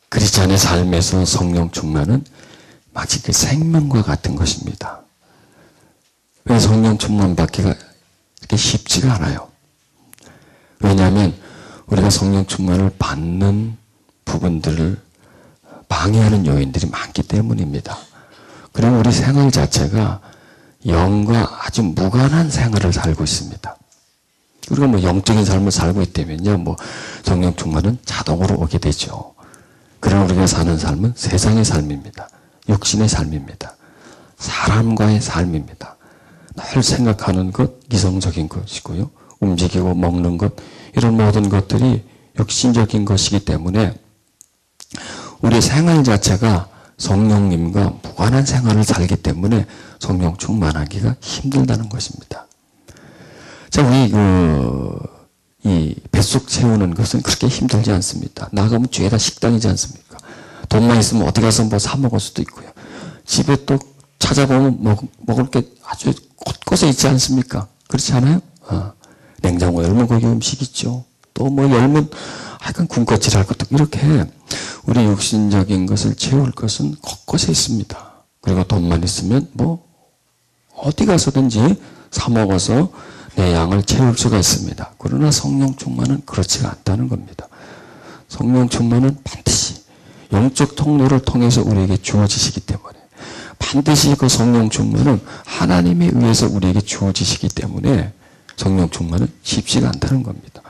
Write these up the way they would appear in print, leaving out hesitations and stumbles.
크리스찬의 삶에서 성령 충만은 마치 그 생명과 같은 것입니다. 왜 성령 충만 받기가 이렇게 쉽지가 않아요? 왜냐하면 우리가 성령 충만을 받는 부분들을 방해하는 요인들이 많기 때문입니다. 그리고 우리 생활 자체가 영과 아주 무관한 생활을 살고 있습니다. 우리가 뭐 영적인 삶을 살고 있다면요, 뭐 성령 충만은 자동으로 오게 되죠. 그러나 우리가 사는 삶은 세상의 삶입니다. 육신의 삶입니다. 사람과의 삶입니다. 늘 생각하는 것, 이성적인 것이고요. 움직이고 먹는 것, 이런 모든 것들이 육신적인 것이기 때문에 우리 생활 자체가 성령님과 무관한 생활을 살기 때문에 성령 충만하기가 힘들다는 것입니다. 자, 우리 이 뱃속 채우는 것은 그렇게 힘들지 않습니다. 나가면 죄다 식당이지 않습니까? 돈만 있으면 어디 가서 뭐 사 먹을 수도 있고요. 집에 또 찾아보면 먹을 게 아주 곳곳에 있지 않습니까? 그렇지 않아요? 냉장고 열면 거기 음식 있죠. 또 뭐 열면 하여간 군것질할 것도 이렇게 우리 육신적인 것을 채울 것은 곳곳에 있습니다. 그리고 돈만 있으면 뭐 어디 가서든지 사 먹어서 내 양을 채울 수가 있습니다. 그러나 성령 충만은 그렇지가 않다는 겁니다. 성령 충만은 반드시 영적 통로를 통해서 우리에게 주어지시기 때문에, 반드시 그 성령 충만은 하나님에 의해서 우리에게 주어지시기 때문에 성령 충만은 쉽지가 않다는 겁니다.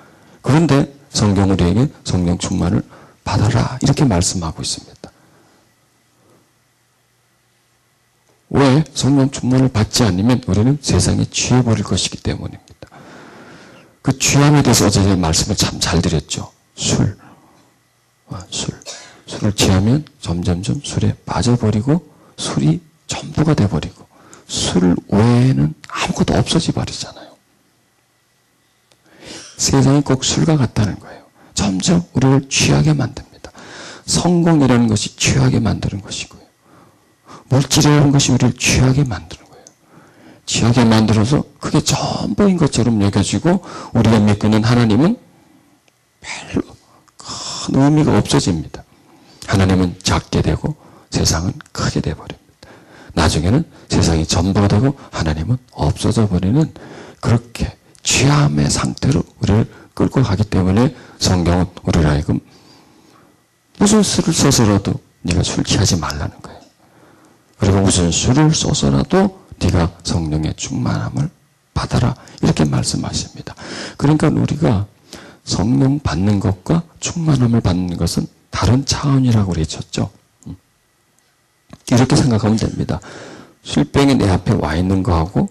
그런데 성경 우리에게 성령 충만을 받아라 이렇게 말씀하고 있습니다. 왜? 성령 충만을 받지 않으면 우리는 세상에 취해버릴 것이기 때문입니다. 그 취함에 대해서 어제 제가 말씀을 참 잘 드렸죠. 술을 취하면 점점점 술에 빠져버리고 술이 전부가 돼버리고 술 외에는 아무것도 없어져 버리잖아요. 세상이 꼭 술과 같다는 거예요. 점점 우리를 취하게 만듭니다. 성공이라는 것이 취하게 만드는 것이고요. 물질이라는 것이 우리를 취하게 만드는 거예요. 취하게 만들어서 그게 전부인 것처럼 여겨지고 우리가 믿고 있는 하나님은 별로 큰 의미가 없어집니다. 하나님은 작게 되고 세상은 크게 되어버립니다. 나중에는 세상이 전부가 되고 하나님은 없어져 버리는 그렇게 취함의 상태로 우리를 끌고 가기 때문에 성경은 우리를 하여금 무슨 술을 써서라도 네가 술 취하지 말라는 거예요. 그리고 무슨 술을 쏘서라도 네가 성령의 충만함을 받아라 이렇게 말씀하십니다. 그러니까 우리가 성령 받는 것과 충만함을 받는 것은 다른 차원이라고 그랬었죠. 이렇게 생각하면 됩니다. 술병이 내 앞에 와 있는 거하고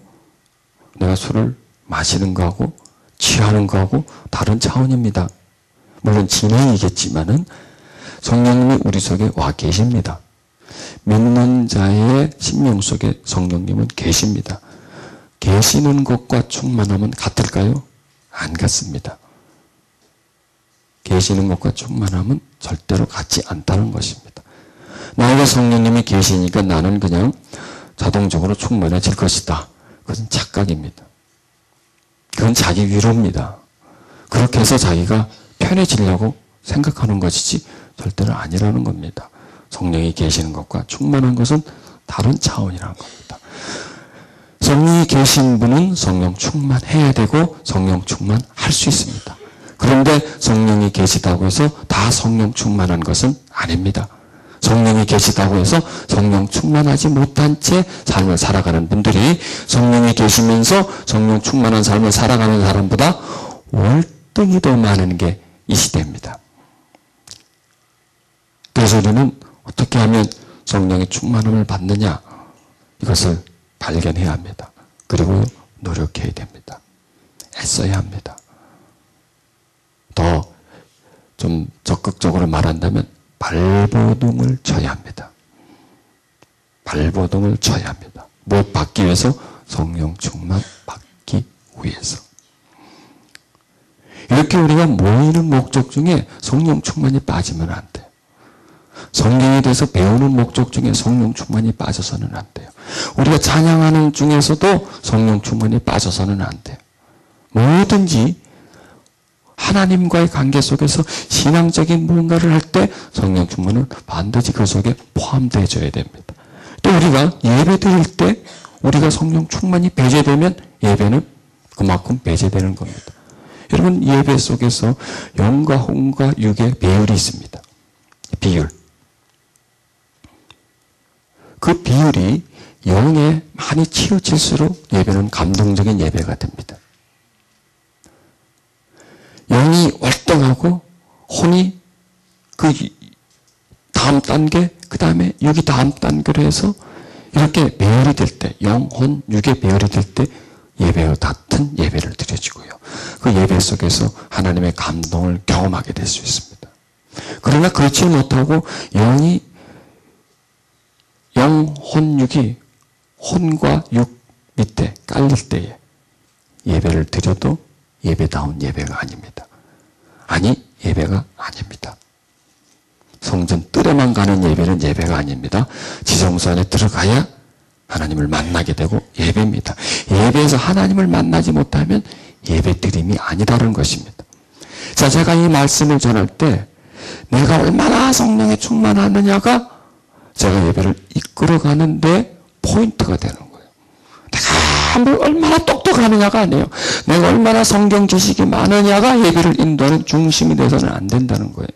내가 술을 마시는 거하고 취하는 거하고 다른 차원입니다. 물론 진행이겠지만은 성령님이 우리 속에 와 계십니다. 믿는 자의 심령 속에 성령님은 계십니다. 계시는 것과 충만함은 같을까요? 안 같습니다. 계시는 것과 충만함은 절대로 같지 않다는 것입니다. 나에게 성령님이 계시니까 나는 그냥 자동적으로 충만해질 것이다. 그것은 착각입니다. 그건 자기 위로입니다. 그렇게 해서 자기가 편해지려고 생각하는 것이지 절대로 아니라는 겁니다. 성령이 계시는 것과 충만한 것은 다른 차원이라는 겁니다. 성령이 계신 분은 성령 충만해야 되고 성령 충만할 수 있습니다. 그런데 성령이 계시다고 해서 다 성령 충만한 것은 아닙니다. 성령이 계시다고 해서 성령 충만하지 못한 채 삶을 살아가는 분들이 성령이 계시면서 성령 충만한 삶을 살아가는 사람보다 월등히 더 많은 게 이 시대입니다. 그래서 우리는 어떻게 하면 성령의 충만함을 받느냐 이것을 발견해야 합니다. 그리고 노력해야 됩니다. 애써야 합니다. 더 좀 적극적으로 말한다면 발버둥을 쳐야 합니다. 발버둥을 쳐야 합니다. 뭘 받기 위해서? 성령 충만 받기 위해서. 이렇게 우리가 모이는 목적 중에 성령 충만이 빠지면 안 돼요. 성경에 대해서 배우는 목적 중에 성령 충만이 빠져서는 안 돼요. 우리가 찬양하는 중에서도 성령 충만이 빠져서는 안 돼요. 뭐든지 하나님과의 관계 속에서 신앙적인 무언가를 할 때 성령 충만은 반드시 그 속에 포함되어져야 됩니다. 또 우리가 예배 드릴 때 우리가 성령 충만이 배제되면 예배는 그만큼 배제되는 겁니다. 여러분, 예배 속에서 영과 혼과 육의 배율이 있습니다. 비율. 그 비율이 영에 많이 치우칠수록 예배는 감동적인 예배가 됩니다. 영이 월등하고 혼이 그 다음 단계, 그 다음에 육이 다음 단계로 해서 이렇게 배열이 될 때, 영, 혼, 육의 배열이 될 때 예배와 같은 예배를 드려지고요. 그 예배 속에서 하나님의 감동을 경험하게 될 수 있습니다. 그러나 그렇지 못하고 영이 영, 혼, 육이 혼과 육 밑에 깔릴 때에 예배를 드려도 예배다운 예배가 아닙니다. 아니, 예배가 아닙니다. 성전 뜰에만 가는 예배는 예배가 아닙니다. 지성소 안에 들어가야 하나님을 만나게 되고 예배입니다. 예배에서 하나님을 만나지 못하면 예배 드림이 아니라는 것입니다. 자, 제가 이 말씀을 전할 때 내가 얼마나 성령에 충만하느냐가 제가 예배를 이끌어가는데 포인트가 되는 거예요. 내가 얼마나 똑똑하느냐가 아니에요. 내가 얼마나 성경 지식이 많으냐가 예배를 인도하는 중심이 돼서는 안 된다는 거예요.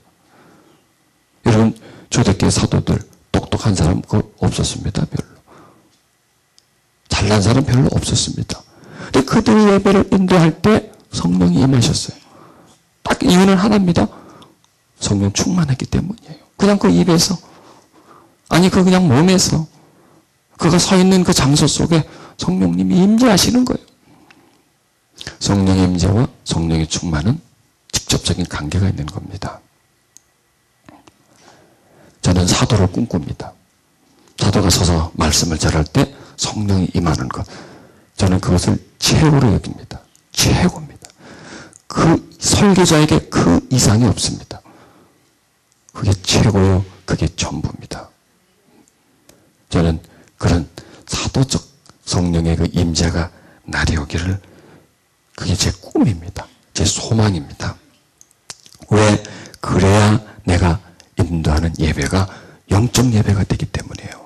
여러분, 초대교회 사도들 똑똑한 사람 없었습니다. 별로. 잘난 사람 별로 없었습니다. 근데 그들이 예배를 인도할 때 성령이 임하셨어요. 딱 이유는 하나입니다. 성령 충만했기 때문이에요. 그냥 그 입에서, 아니 그 그냥 몸에서, 그가 서 있는 그 장소 속에 성령님이 임재하시는 거예요. 성령의 임재와 성령의 충만은 직접적인 관계가 있는 겁니다. 저는 사도를 꿈꿉니다. 사도가 서서 말씀을 전할 때 성령이 임하는 것, 저는 그것을 최고로 여깁니다. 최고입니다. 그 설교자에게 그 이상이 없습니다. 그게 최고요. 그게 전부입니다. 저는 그런 사도적 성령의 그 임재가 날이 오기를, 그게 제 꿈입니다. 제 소망입니다. 왜? 그래야 내가 인도하는 예배가 영적 예배가 되기 때문이에요.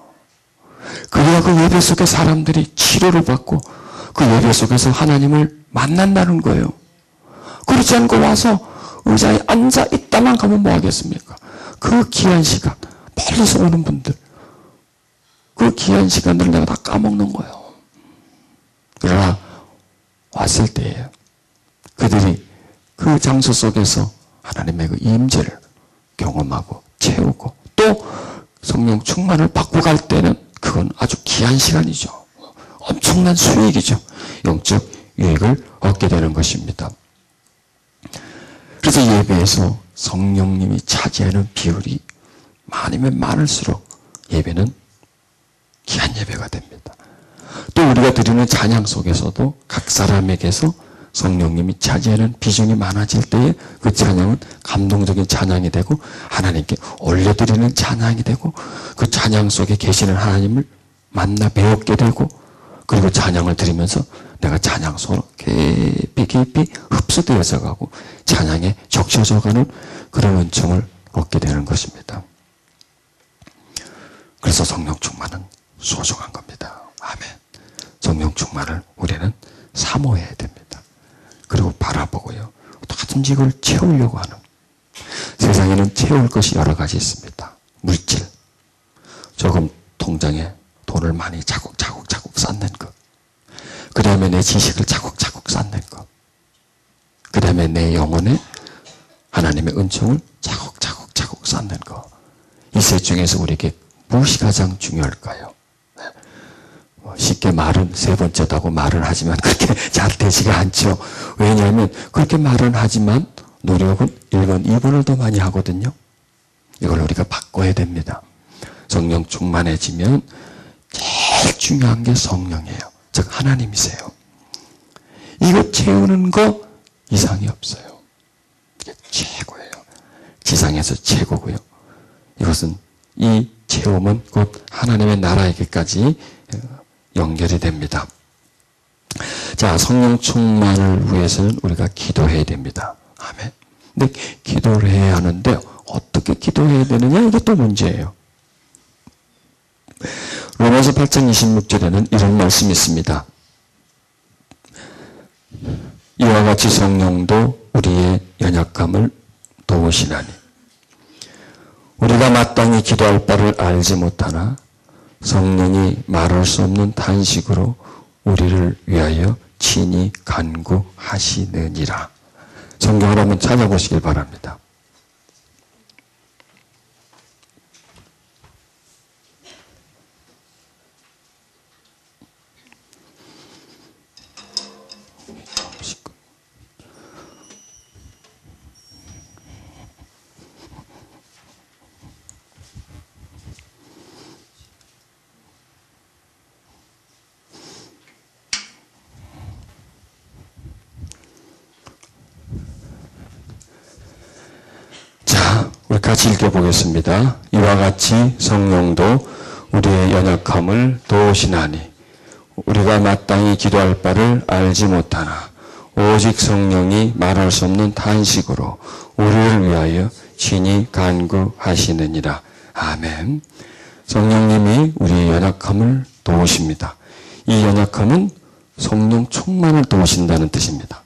그래야 그 예배 속에 사람들이 치료를 받고 그 예배 속에서 하나님을 만난다는 거예요. 그렇지 않고 와서 의자에 앉아 있다만 가면 뭐 하겠습니까? 그 귀한 시간, 멀리서 오는 분들, 그 귀한 시간들을 내가 다 까먹는 거예요. 그러나 왔을 때에 그들이 그 장소 속에서 하나님의 그 임재를 경험하고 채우고 또 성령 충만을 받고 갈 때는 그건 아주 귀한 시간이죠. 엄청난 수익이죠. 영적 유익을 얻게 되는 것입니다. 그래서 예배에서 성령님이 차지하는 비율이 많으면 많을수록 예배는 귀한 예배가 됩니다. 또 우리가 드리는 찬양 속에서도 각 사람에게서 성령님이 차지하는 비중이 많아질 때에 그 찬양은 감동적인 찬양이 되고 하나님께 올려드리는 찬양이 되고 그 찬양 속에 계시는 하나님을 만나 배웠게 되고 그리고 찬양을 드리면서 내가 찬양 속으로 깊이 흡수되어져 가고 찬양에 적셔져 가는 그런 은총을 얻게 되는 것입니다. 그래서 성령 충만은 소중한 겁니다. 아멘. 성령 충만을 우리는 사모해야 됩니다. 그리고 바라보고요. 어떻게든지 이걸 채우려고 하는. 세상에는 채울 것이 여러 가지 있습니다. 물질. 조금 통장에 돈을 많이 차곡차곡 쌓는 것. 그 다음에 내 지식을 차곡차곡 쌓는 것. 그 다음에 내 영혼에 하나님의 은총을 차곡차곡 쌓는 것. 이 셋 중에서 우리에게 무엇이 가장 중요할까요? 쉽게 말은 세 번째다고 말은 하지만 그렇게 잘 되지가 않죠. 왜냐하면 그렇게 말은 하지만 노력은 1번, 2번을 더 많이 하거든요. 이걸 우리가 바꿔야 됩니다. 성령 충만해지면 제일 중요한 게 성령이에요. 즉 하나님이세요. 이거 채우는 거 이상이 없어요. 이게 최고예요. 지상에서 최고고요. 이것은 이 채움은 곧 하나님의 나라에게까지 연결이 됩니다. 자, 성령 충만을 위해서는 우리가 기도해야 됩니다. 아멘. 근데 기도를 해야 하는데 어떻게 기도해야 되느냐, 이게 또 문제예요. 로마서 8장 26절에는 이런 말씀이 있습니다. 이와 같이 성령도 우리의 연약함을 도우시나니 우리가 마땅히 기도할 바를 알지 못하나 성령이 말할 수 없는 탄식으로 우리를 위하여 친히 간구하시느니라. 성경을 한번 찾아보시길 바랍니다. 우리 같이 읽어보겠습니다. 이와 같이 성령도 우리의 연약함을 도우시나니 우리가 마땅히 기도할 바를 알지 못하나 오직 성령이 말할 수 없는 탄식으로 우리를 위하여 친히 간구하시느니라. 아멘. 성령님이 우리의 연약함을 도우십니다. 이 연약함은 성령 충만을 도우신다는 뜻입니다.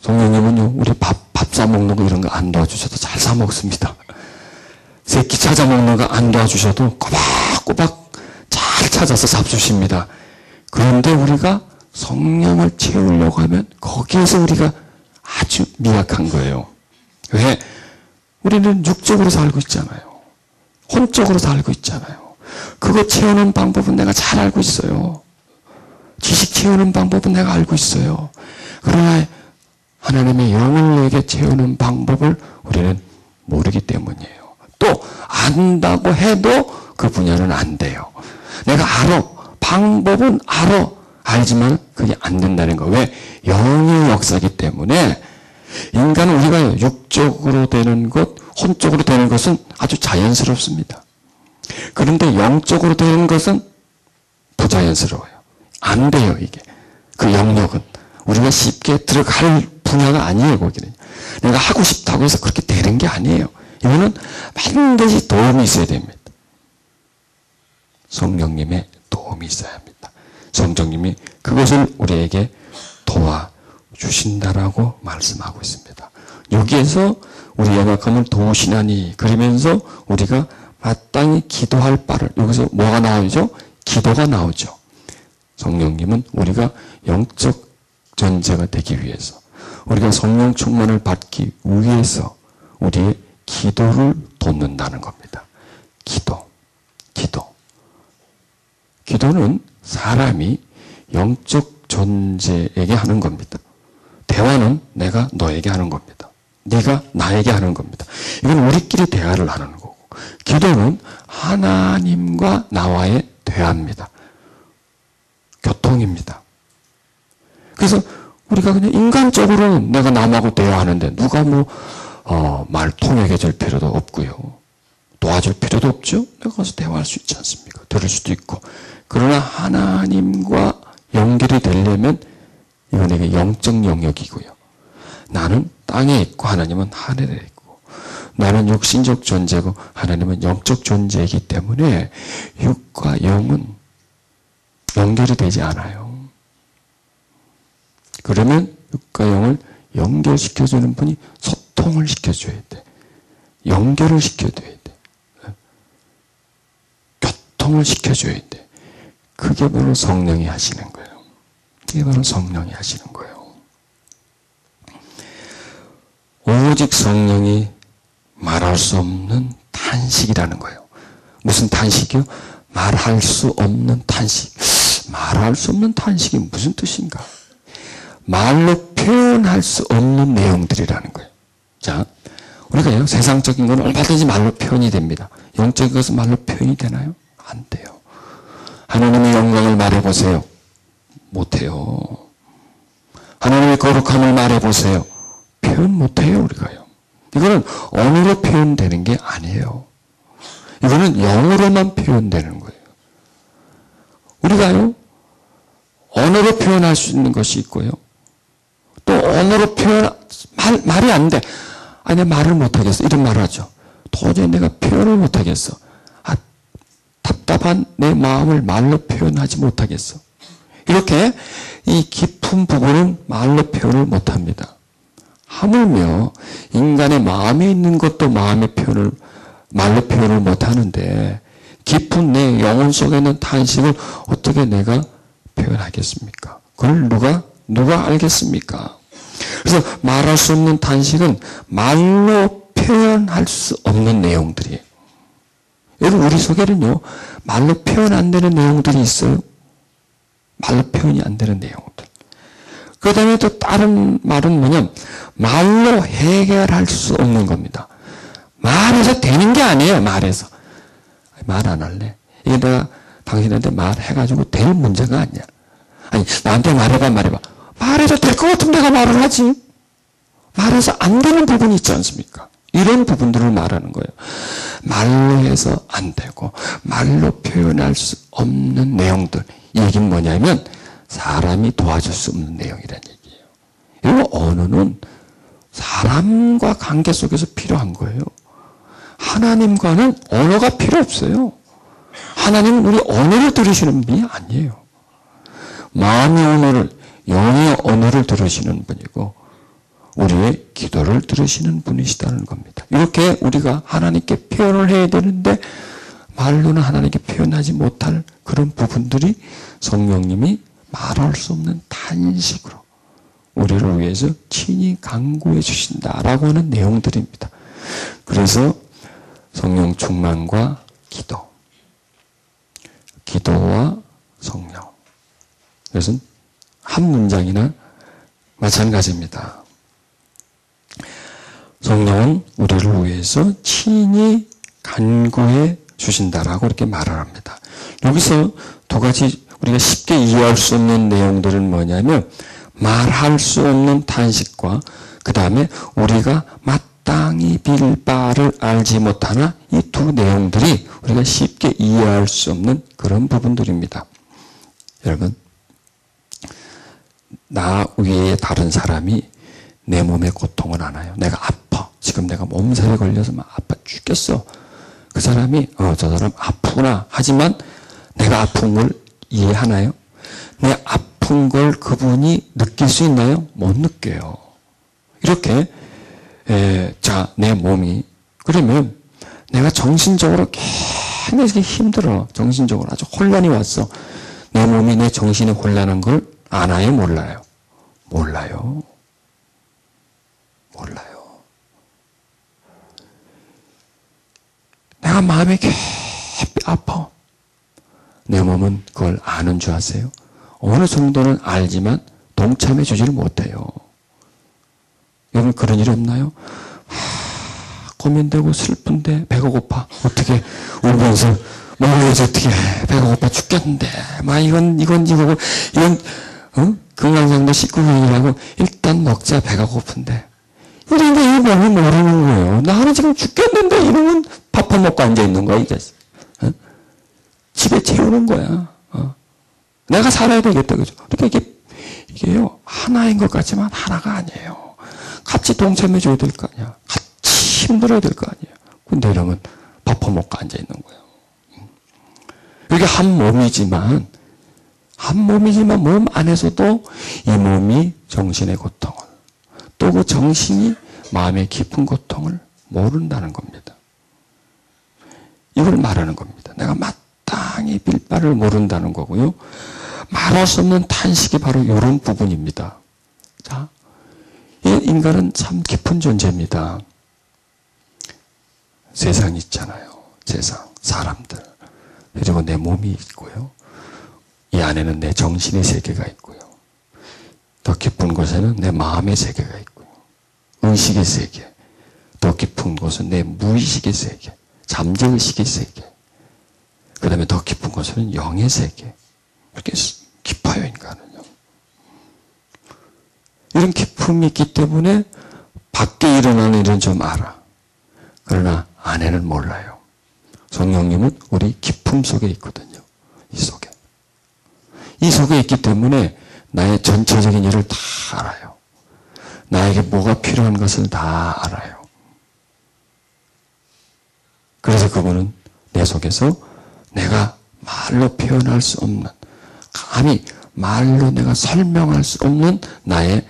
성령님은요, 우리 밥 싸먹는 거 이런 거 안 도와주셔도 잘 싸먹습니다. 새끼 찾아먹는 거 안 도와주셔도 꼬박꼬박 잘 찾아서 잡수십니다. 그런데 우리가 성령을 채우려고 하면 거기에서 우리가 아주 미약한 거예요. 왜? 우리는 육적으로 살고 있잖아요. 혼적으로 살고 있잖아요. 그거 채우는 방법은 내가 잘 알고 있어요. 지식 채우는 방법은 내가 알고 있어요. 그러나 하나님의 영을 내게 채우는 방법을 우리는 모르기 때문이에요. 또 안다고 해도 그 분야는 안 돼요. 내가 알아. 방법은 알아. 알지만 그게 안 된다는 거. 왜? 영의 역사이기 때문에 인간은 우리가 육적으로 되는 것, 혼적으로 되는 것은 아주 자연스럽습니다. 그런데 영적으로 되는 것은 부자연스러워요. 안 돼요, 이게. 그 영역은. 우리가 쉽게 들어갈 분야가 아니에요, 거기는. 내가 하고 싶다고 해서 그렇게 되는 게 아니에요. 이거는 반드시 도움이 있어야 됩니다. 성령님의 도움이 있어야 합니다. 성령님이 그것을 우리에게 도와주신다라고 말씀하고 있습니다. 여기에서 우리 연약함을 도우시나니 그러면서 우리가 마땅히 기도할 바를, 여기서 뭐가 나오죠? 기도가 나오죠. 성령님은 우리가 영적 존재가 되기 위해서, 우리가 성령 충만을 받기 위해서 우리의 기도를 돕는다는 겁니다. 기도는 사람이 영적 존재에게 하는 겁니다. 대화는 내가 너에게 하는 겁니다. 네가 나에게 하는 겁니다. 이건 우리끼리 대화를 하는 거고, 기도는 하나님과 나와의 대화입니다. 교통입니다. 그래서 우리가 그냥 인간적으로 내가 남하고 대화하는데 누가 말 통역해 줄 필요도 없고요. 도와줄 필요도 없죠. 내가 가서 대화할 수 있지 않습니까? 들을 수도 있고. 그러나 하나님과 연결이 되려면 이건 내게 영적 영역이고요. 나는 땅에 있고 하나님은 하늘에 있고, 나는 육신적 존재고 하나님은 영적 존재이기 때문에 육과 영은 연결이 되지 않아요. 그러면 육과 영을 연결시켜주는 분이 소통을 시켜줘야 돼. 연결을 시켜줘야 돼. 교통을 시켜줘야 돼. 그게 바로 성령이 하시는 거예요. 그게 바로 성령이 하시는 거예요. 오직 성령이 말할 수 없는 탄식이라는 거예요. 무슨 탄식이요? 말할 수 없는 탄식. 말할 수 없는 탄식이 무슨 뜻인가? 말로 표현할 수 없는 내용들이라는 거예요. 자, 우리가요, 세상적인 건 얼마든지 말로 표현이 됩니다. 영적인 것은 말로 표현이 되나요? 안 돼요. 하나님의 영광을 말해보세요. 못해요. 하나님의 거룩함을 말해보세요. 표현 못해요, 우리가요. 이거는 언어로 표현되는 게 아니에요. 이거는 영으로만 표현되는 거예요. 우리가요, 언어로 표현할 수 있는 것이 있고요. 또 언어로 말이 안 돼. 아니, 내가 말을 못하겠어. 이런 말을 하죠. 도저히 내가 표현을 못하겠어. 답답한 내 마음을 말로 표현하지 못하겠어. 이렇게 이 깊은 부분은 말로 표현을 못합니다. 하물며 인간의 마음에 있는 것도 말로 표현을 못하는데 깊은 내 영혼 속에 있는 탄식을 어떻게 내가 표현하겠습니까? 그걸 누가 알겠습니까? 그래서 말할 수 없는 탄식은 말로 표현할 수 없는 내용들이에요. 여러분, 우리 속에는요, 말로 표현 안 되는 내용들이 있어요. 말로 표현이 안 되는 내용들. 그 다음에 또 다른 말은 뭐냐면, 말로 해결할 수 없는 겁니다. 말해서 되는 게 아니에요, 말해서. 말 안 할래. 이게 내가 당신한테 말해가지고 될 문제가 아니야. 아니, 나한테 말해봐. 말해서 될 것 같으면 내가 말을 하지. 말해서 안 되는 부분이 있지 않습니까? 이런 부분들을 말하는 거예요. 말로 해서 안 되고 말로 표현할 수 없는 내용들. 이 얘기는 뭐냐면 사람이 도와줄 수 없는 내용이라는 얘기예요. 그리고 언어는 사람과 관계 속에서 필요한 거예요. 하나님과는 언어가 필요 없어요. 하나님은 우리 언어를 들으시는 분이 아니에요. 마음의 언어를, 영의 언어를 들으시는 분이고 우리의 기도를 들으시는 분이시다는 겁니다. 이렇게 우리가 하나님께 표현을 해야 되는데 말로는 하나님께 표현하지 못할 그런 부분들이 성령님이 말할 수 없는 탄식으로 우리를 위해서 친히 간구해 주신다라고 하는 내용들입니다. 그래서 성령 충만과 기도와 성령. 그것은 한 문장이나 마찬가지입니다. 성령은 우리를 위해서 친히 간구해 주신다라고 이렇게 말을 합니다. 여기서 두 가지 우리가 쉽게 이해할 수 없는 내용들은 뭐냐면 말할 수 없는 탄식과 그 다음에 우리가 마땅히 빌 바를 알지 못하나 이 두 내용들이 우리가 쉽게 이해할 수 없는 그런 부분들입니다. 여러분, 나 외에 다른 사람이 내 몸의 고통을 알아요. 내가 아파. 지금 내가 몸살에 걸려서 막 아파 죽겠어. 그 사람이 저 사람 아프구나. 하지만 내가 아픈 걸 이해하나요? 내 아픈 걸 그분이 느낄 수 있나요? 못 느껴요. 이렇게 내 몸이 그러면 내가 정신적으로 굉장히 힘들어. 정신적으로 아주 혼란이 왔어. 내 몸이 내 정신에 혼란한 걸 아나요? 몰라요? 몰라요. 내가 마음이 깊이 아파. 내 몸은 그걸 아는 줄 아세요? 어느 정도는 알지만 동참해 주지를 못해요. 여러분 그런 일 없나요? 고민되고 슬픈데 배가 고파. 어떻게 울면서 먹어야지 어떻게 배가 고파 죽겠는데 막 이건 건강상도 19년이라고 일단 먹자 배가 고픈데 이런데 이 몸이 모르는 거예요. 나는 지금 죽겠는데 이러면 밥 안 먹고 앉아있는 거야, 이 자식. 집에 채우는 거야. 내가 살아야 되겠다, 그죠? 그러니까 이게요, 하나인 것 같지만 하나가 아니에요. 같이 동참해줘야 될 거 아니야. 같이 힘들어야 될 거 아니에요. 근데 이러면 밥 안 먹고 앉아있는 거예요. 이게 한 몸이지만 몸 안에서도 이 몸이 정신의 고통을 또 그 정신이 마음의 깊은 고통을 모른다는 겁니다. 이걸 말하는 겁니다. 내가 마땅히 빌 바를 모른다는 거고요. 말할 수 없는 탄식이 바로 이런 부분입니다. 자, 이 인간은 참 깊은 존재입니다. 세상이 있잖아요. 세상, 사람들. 그리고 내 몸이 있고요. 이 안에는 내 정신의 세계가 있고요. 더 깊은 곳에는 내 마음의 세계가 있고요. 의식의 세계. 더 깊은 곳은 내 무의식의 세계. 잠재의식의 세계. 그 다음에 더 깊은 곳에는 영의 세계. 이렇게 깊어요, 인간은요. 이런 깊음이 있기 때문에 밖에 일어나는 일은 좀 알아. 그러나 안에는 몰라요. 성령님은 우리 깊음 속에 있거든요. 이 속에. 이 속에 있기 때문에 나의 전체적인 일을 다 알아요. 나에게 뭐가 필요한 것을 다 알아요. 그래서 그분은 내 속에서 내가 말로 표현할 수 없는, 감히 말로 내가 설명할 수 없는 나의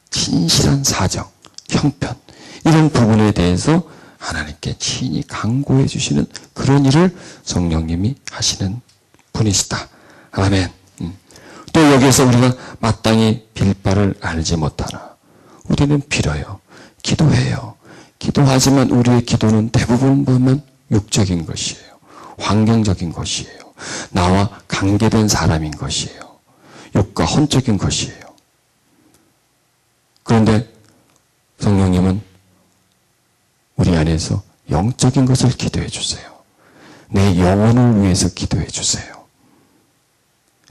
진실한 사정, 형편, 이런 부분에 대해서 하나님께 친히 강구해 주시는 그런 일을 성령님이 하시는 분이시다. 아멘. 또 여기에서 우리가 마땅히 빌 바를 알지 못하나 우리는 빌어요. 기도해요. 기도하지만 우리의 기도는 대부분 보면 육적인 것이에요. 환경적인 것이에요. 나와 관계된 사람인 것이에요. 육과 혼적인 것이에요. 그런데 성령님은 우리 안에서 영적인 것을 기도해 주세요. 내 영혼을 위해서 기도해 주세요.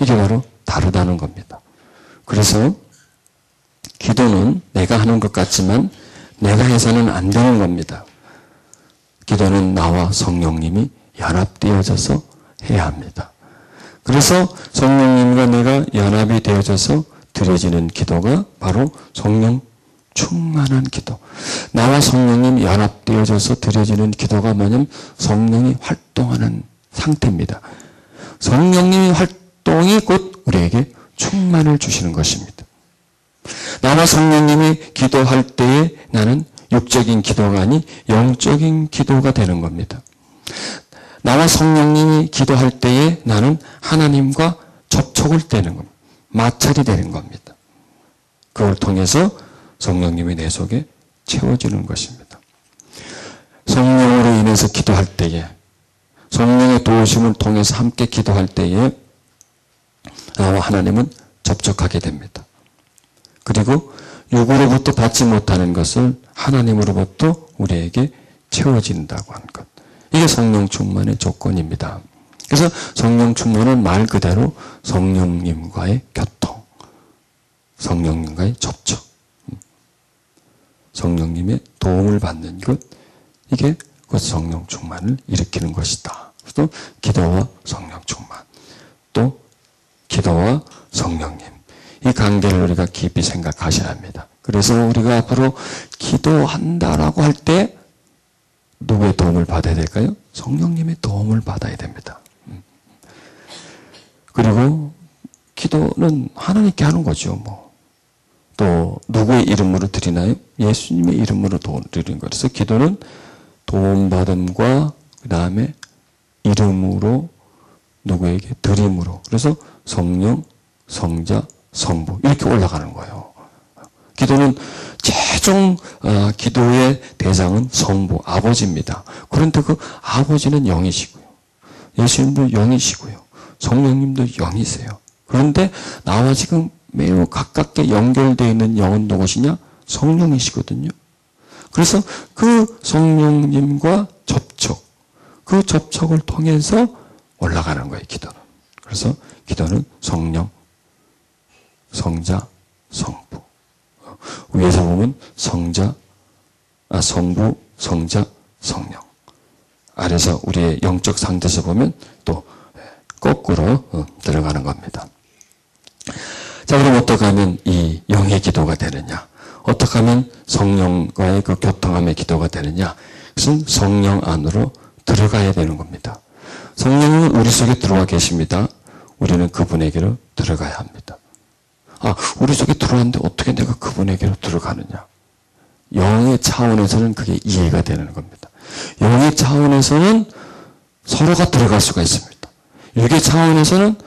이게 바로 다르다는 겁니다. 그래서 기도는 내가 하는 것 같지만 내가 해서는 안 되는 겁니다. 기도는 나와 성령님이 연합되어져서 해야 합니다. 그래서 성령님과 내가 연합이 되어져서 드려지는 기도가 바로 성령 충만한 기도. 나와 성령님 연합되어져서 드려지는 기도가 뭐냐면 성령이 활동하는 상태입니다. 성령님의 활동이 곧 우리에게 충만을 주시는 것입니다. 나와 성령님이 기도할 때에 나는 육적인 기도가 아닌 영적인 기도가 되는 겁니다. 나와 성령님이 기도할 때에 나는 하나님과 접촉을 되는 겁니다. 마찰이 되는 겁니다. 그걸 통해서 성령님이 내 속에 채워지는 것입니다. 성령으로 인해서 기도할 때에, 성령의 도우심을 통해서 함께 기도할 때에 나와 하나님은 접촉하게 됩니다. 그리고 육으로부터 받지 못하는 것을 하나님으로부터 우리에게 채워진다고 하는 것. 이게 성령 충만의 조건입니다. 그래서 성령 충만은 말 그대로 성령님과의 교통, 성령님과의 접촉, 성령님의 도움을 받는 것, 이게 그 성령 충만을 일으키는 것이다. 그래서 기도와 성령 충만, 또 기도와 성령님, 이 관계를 우리가 깊이 생각하셔야 합니다. 그래서 우리가 앞으로 기도한다라고 할 때 누구의 도움을 받아야 될까요? 성령님의 도움을 받아야 됩니다. 그리고 기도는 하나님께 하는 거죠. 또 누구의 이름으로 드리나요? 예수님의 이름으로 드리는 거예요. 그래서 기도는 도움받음과 그 다음에 이름으로 누구에게 드림으로, 그래서 성령, 성자, 성부 이렇게 올라가는 거예요. 기도는 최종 기도의 대상은 성부, 아버지입니다. 그런데 그 아버지는 영이시고요. 예수님도 영이시고요. 성령님도 영이세요. 그런데 나와 지금 매우 가깝게 연결되어 있는 영은 누구시냐? 성령이시거든요. 그래서 그 성령님과 접촉, 그 접촉을 통해서 올라가는 거예요, 기도는. 그래서 기도는 성령, 성자, 성부. 위에서 보면 성부, 성자, 성령. 아래서 우리의 영적 상태에서 보면 또 거꾸로 들어가는 겁니다. 자, 그럼 어떻게 하면 이 영의 기도가 되느냐? 어떻게 하면 성령과의 그 교통함의 기도가 되느냐? 그것은 성령 안으로 들어가야 되는 겁니다. 성령은 우리 속에 들어와 계십니다. 우리는 그분에게로 들어가야 합니다. 우리 속에 들어왔는데 어떻게 내가 그분에게로 들어가느냐? 영의 차원에서는 그게 이해가 되는 겁니다. 영의 차원에서는 서로가 들어갈 수가 있습니다. 육의 차원에서는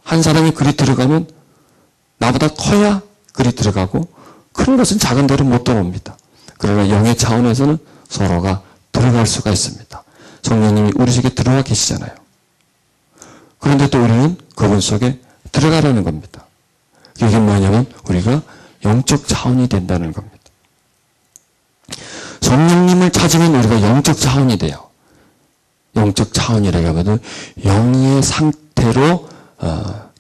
한 사람이 그리 들어가면 나보다 커야 그리 들어가고 큰 것은 작은 데로 못 들어옵니다. 그러나 영의 차원에서는 서로가 들어갈 수가 있습니다. 성령님이 우리 속에 들어와 계시잖아요. 그런데 또 우리는 그분 속에 들어가라는 겁니다. 이게 뭐냐면 우리가 영적 차원이 된다는 겁니다. 성령님을 찾으면 우리가 영적 차원이 돼요. 영적 차원이라고 하면 영의 상태로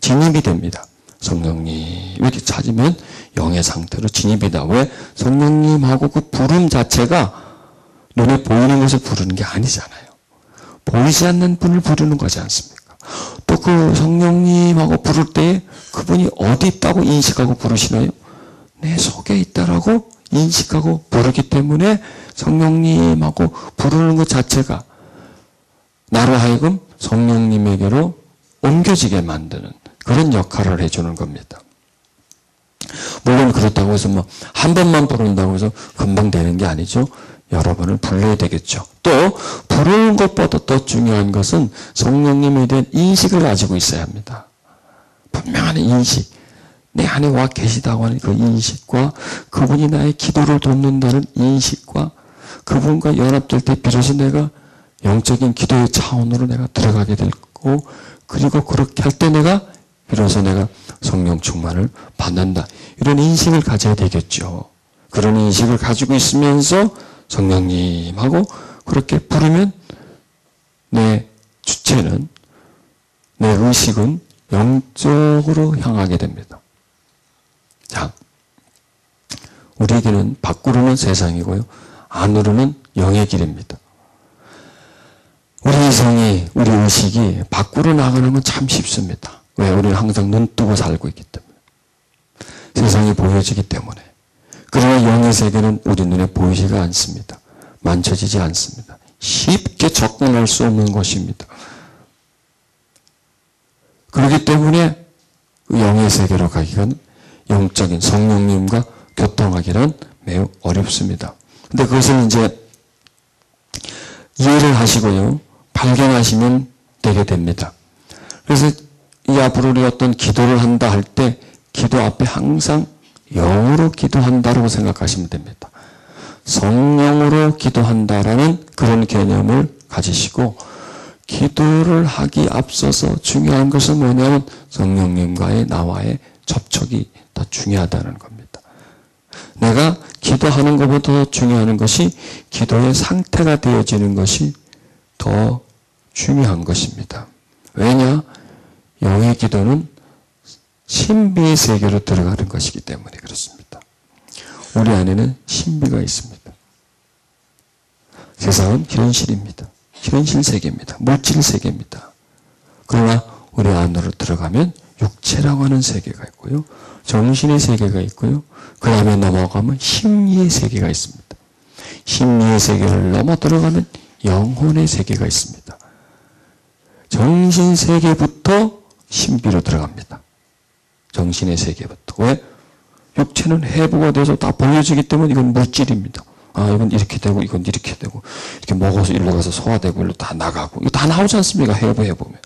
진입이 됩니다. 성령님을 찾으면 영의 상태로 진입이다. 왜? 성령님하고 그 부름 자체가 눈에 보이는 것을 부르는 게 아니잖아요. 보이지 않는 분을 부르는 거지 않습니까? 또 그 성령님하고 부를 때 그분이 어디 있다고 인식하고 부르시나요? 내 속에 있다라고 인식하고 부르기 때문에 성령님하고 부르는 것 자체가 나로 하여금 성령님에게로 옮겨지게 만드는 그런 역할을 해주는 겁니다. 물론 그렇다고 해서 뭐 한 번만 부른다고 해서 금방 되는 게 아니죠. 여러 번을 불러야 되겠죠. 또 부르는 것보다 더 중요한 것은 성령님에 대한 인식을 가지고 있어야 합니다. 분명한 인식, 내 안에 와 계시다고 하는 그 인식과 그분이 나의 기도를 돕는다는 인식과 그분과 연합될 때 비로소 내가 영적인 기도의 차원으로 내가 들어가게 될 거고, 그리고 그렇게 할 때 내가 비로소 내가 성령 충만을 받는다. 이런 인식을 가져야 되겠죠. 그런 인식을 가지고 있으면서 성령님하고 그렇게 부르면 내 주체는, 내 의식은 영적으로 향하게 됩니다. 자, 우리에게는 밖으로는 세상이고요, 안으로는 영의 길입니다. 우리 이성이, 우리 의식이 밖으로 나가는 건 참 쉽습니다. 왜? 우리는 항상 눈 뜨고 살고 있기 때문에. 세상이 보여지기 때문에. 그러나 영의 세계는 우리 눈에 보이지가 않습니다. 만져지지 않습니다. 쉽게 접근할 수 없는 것입니다. 그렇기 때문에 영의 세계로 가기는, 영적인 성령님과 교통하기는 매우 어렵습니다. 근데 그것을 이제 이해를 하시고요, 발견하시면 되게 됩니다. 그래서 이 앞으로 우리 어떤 기도를 한다 할 때 기도 앞에 항상 영으로 기도한다라고 생각하시면 됩니다. 성령으로 기도한다라는 그런 개념을 가지시고, 기도를 하기 앞서서 중요한 것은 뭐냐면 성령님과의 나와의 접촉이 더 중요하다는 겁니다. 내가 기도하는 것보다 더 중요한 것이 기도의 상태가 되어지는 것이 더 중요한 것입니다. 왜냐? 영의 기도는 신비의 세계로 들어가는 것이기 때문에 그렇습니다. 우리 안에는 신비가 있습니다. 세상은 현실입니다. 현실 세계입니다. 물질 세계입니다. 그러나 우리 안으로 들어가면 육체라고 하는 세계가 있고요, 정신의 세계가 있고요, 그 다음에 넘어가면 심리의 세계가 있습니다. 심리의 세계를 넘어 들어가면 영혼의 세계가 있습니다. 정신 세계부터 신비로 들어갑니다. 정신의 세계부터. 왜? 육체는 해부가 돼서 다 보여지기 때문에 이건 물질입니다. 아, 이건 이렇게 되고, 이건 이렇게 되고, 이렇게 먹어서 일로 가서 소화되고, 일로 다 나가고, 이거 다 나오지 않습니까? 해부해보면.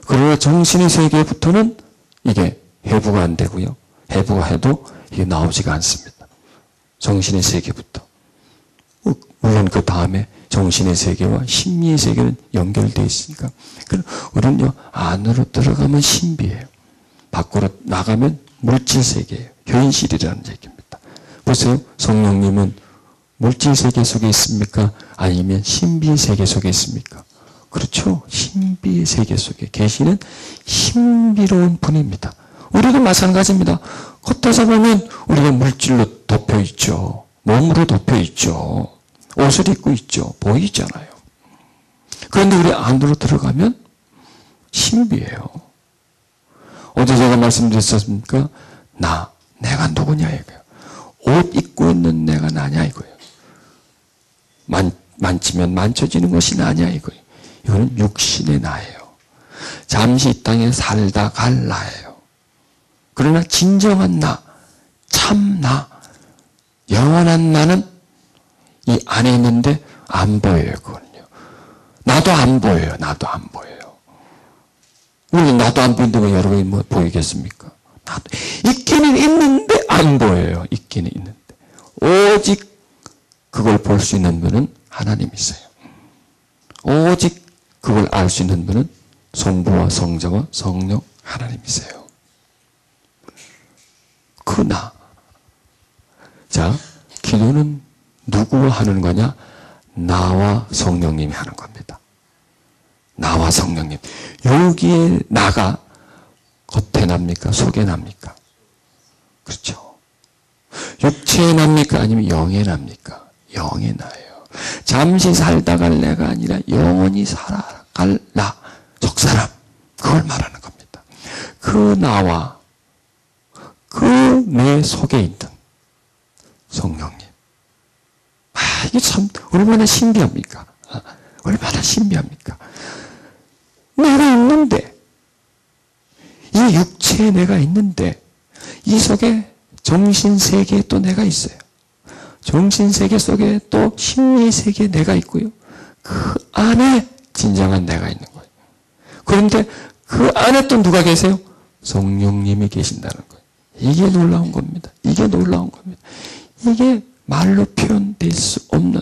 그러나 정신의 세계부터는 이게 해부가 안 되고요, 해부가 해도 이게 나오지가 않습니다. 정신의 세계부터. 물론 그 다음에 정신의 세계와 심리의 세계는 연결되어 있으니까. 우리는요, 안으로 들어가면 신비예요. 밖으로 나가면 물질 세계예요. 현실이라는 얘기입니다. 보세요. 성령님은 물질 세계 속에 있습니까? 아니면 신비의 세계 속에 있습니까? 그렇죠. 신비의 세계 속에 계시는 신비로운 분입니다. 우리도 마찬가지입니다. 겉에서 보면 우리가 물질로 덮여 있죠. 몸으로 덮여 있죠. 옷을 입고 있죠. 보이잖아요. 그런데 우리 안으로 들어가면 신비해요. 어제 제가 말씀드렸습니까? 내가 누구냐 이거예요. 옷 입고 있는 내가 나냐 이거예요. 만지면 만져지는 것이 나냐 이거예요. 이거는 육신의 나예요. 잠시 이 땅에 살다 갈 나예요. 그러나 진정한 나, 참 나, 영원한 나는 이 안에 있는데 안 보여요. 그거는요. 나도 안 보여요. 나도 안 보여요. 물론 나도 안 보이는데 왜 여러분이 뭐 보이겠습니까? 나도 있기는 있는데 안 보여요. 있기는 있는데. 오직 그걸 볼 수 있는 분은 하나님이세요. 오직 그걸 알 수 있는 분은 성부와 성자와 성령 하나님이세요. 그 나. 자, 기도는 누구와 하는 거냐? 나와 성령님이 하는 겁니다. 나와 성령님. 여기에 나가 겉에 납니까? 속에 납니까? 그렇죠. 육체에 납니까? 아니면 영에 납니까? 영에 나요. 잠시 살다 갈 내가 아니라 영원히 살아갈 나, 적사람. 그걸 말하는 겁니다. 그 나와 그 내 속에 있는 성령님. 이게 참 얼마나 신비합니까? 얼마나 신비합니까? 내가 있는데, 이 육체에 내가 있는데, 이 속에 정신세계에 또 내가 있어요. 정신세계 속에 또 심리의 세계에 내가 있고요. 그 안에 진정한 내가 있는 거예요. 그런데 그 안에 또 누가 계세요? 성령님이 계신다는 거예요. 이게 놀라운 겁니다. 이게 놀라운 겁니다. 이게 말로 표현될 수 없는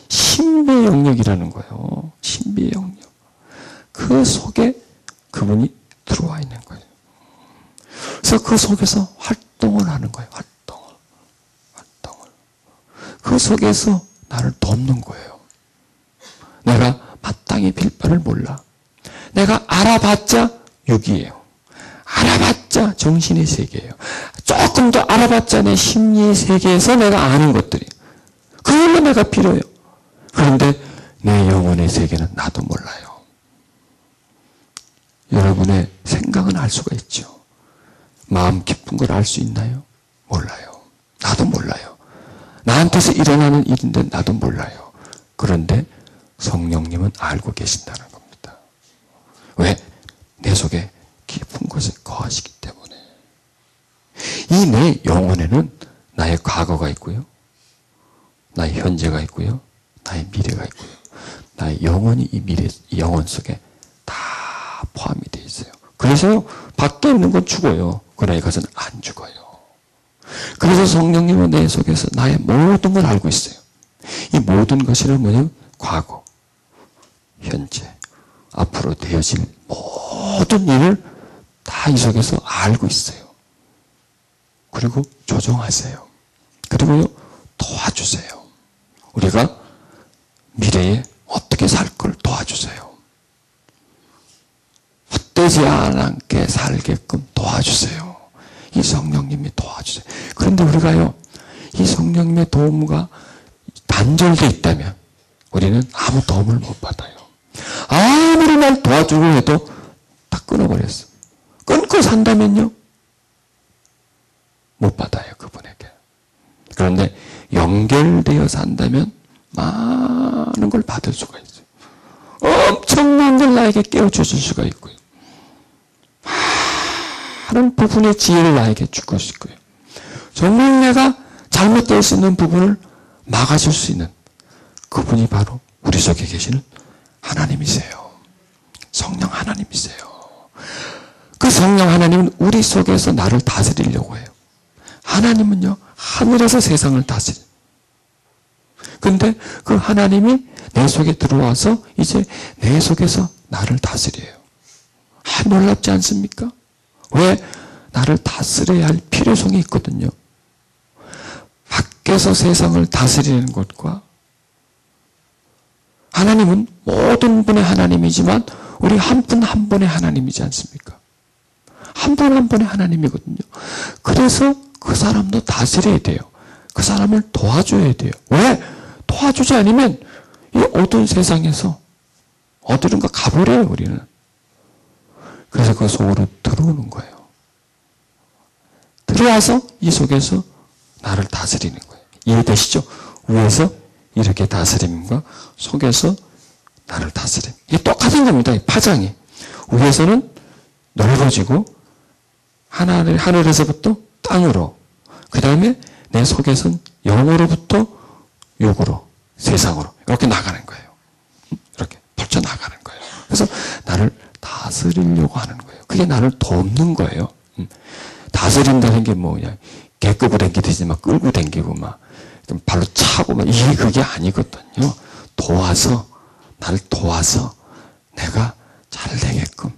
신비의 영역이라는 거예요. 신비의 영역. 그 속에 그분이 들어와 있는 거예요. 그래서 그 속에서 활동을 하는 거예요. 활동을. 그 속에서 나를 돕는 거예요. 내가 마땅히 빌 바를 몰라. 내가 알아봤자 육이에요. 알아봤자 정신의 세계예요. 조금 더 알아봤자 내 심리의 세계에서 내가 아는 것들이. 그걸로 내가 필요해요. 그런데 내 영혼의 세계는 나도 몰라요. 여러분의 생각은 알 수가 있죠. 마음 깊은 걸 알 수 있나요? 몰라요. 나도 몰라요. 나한테서 일어나는 일인데 나도 몰라요. 그런데 성령님은 알고 계신다는 겁니다. 왜? 내 속에 깊은 곳에 거하시기 때문에. 이 내 영혼에는 나의 과거가 있고요. 나의 현재가 있고요. 나의 미래가 있고요. 나의 영혼이 이 영혼 속에 다 포함이 되어 있어요. 그래서 밖에 있는 건 죽어요. 그러나 이것은 안 죽어요. 그래서 성령님은 내 속에서 나의 모든 걸 알고 있어요. 이 모든 것이란 뭐냐면 과거, 현재, 앞으로 되어질 모든 일을 다 이 속에서 알고 있어요. 그리고 조정하세요. 그리고 도와주세요. 우리가 미래에 어떻게 살 걸 도와주세요. 헛되지 않게 살게끔 도와주세요. 이 성령님이 도와주세요. 그런데 우리가요, 이 성령님의 도움과 단절되어 있다면 우리는 아무 도움을 못 받아요. 아무리 날 도와주고 해도 다 끊어버렸어. 끊고 산다면요, 못 받아요, 그분에게. 그런데 연결되어 산다면 많은 걸 받을 수가 있어요. 엄청난 걸 나에게 깨워주실 수가 있고요. 많은 부분의 지혜를 나에게 줄 것일 거예요. 정말 내가 잘못될 수 있는 부분을 막아줄 수 있는 그분이 바로 우리 속에 계시는 하나님이세요. 성령 하나님이세요. 그 성령 하나님은 우리 속에서 나를 다스리려고 해요. 하나님은요, 하늘에서 세상을 다스려요. 근데 그 하나님이 내 속에 들어와서 이제 내 속에서 나를 다스려요. 놀랍지 않습니까? 왜? 나를 다스려야 할 필요성이 있거든요. 밖에서 세상을 다스리는 것과 하나님은 모든 분의 하나님이지만 우리 한 분 한 분의 하나님이지 않습니까? 한 분 한 분의 하나님이거든요. 그래서 그 사람도 다스려야 돼요. 그 사람을 도와줘야 돼요. 왜? 도와주지 않으면 이 어두운 세상에서 어디론가 가버려요, 우리는. 그래서 그 속으로 들어오는 거예요. 들어와서 이 속에서 나를 다스리는 거예요. 이해되시죠? 위에서 이렇게 다스림과 속에서 나를 다스림. 이게 똑같은 겁니다. 이 파장이. 위에서는 넓어지고 하늘에서부터 땅으로, 그 다음에 내 속에서는 영으로부터 육으로, 세상으로 이렇게 나가는 거예요. 이렇게 펼쳐나가는 거예요. 그래서 나를 다스리려고 하는 거예요. 그게 나를 돕는 거예요. 다스린다는 게 뭐냐, 개 끌고 다니듯이 막 끌고 다니고 막 발로 차고 막 이게 그게 아니거든요. 나를 도와서 내가 잘 되게끔,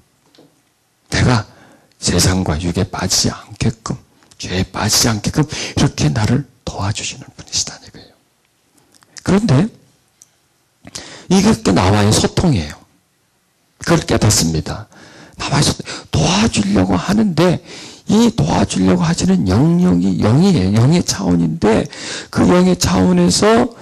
내가 세상과 육에 빠지지 않게끔, 죄에 빠지지 않게끔 이렇게 나를 도와주시는 분이시다는 거예요. 그런데 이게 나와의 소통이에요. 그걸 깨닫습니다. 나와의 소통, 도와주려고 하는데 이 도와주려고 하시는 영역이 영이에요. 영의 차원인데 그 영의 차원에서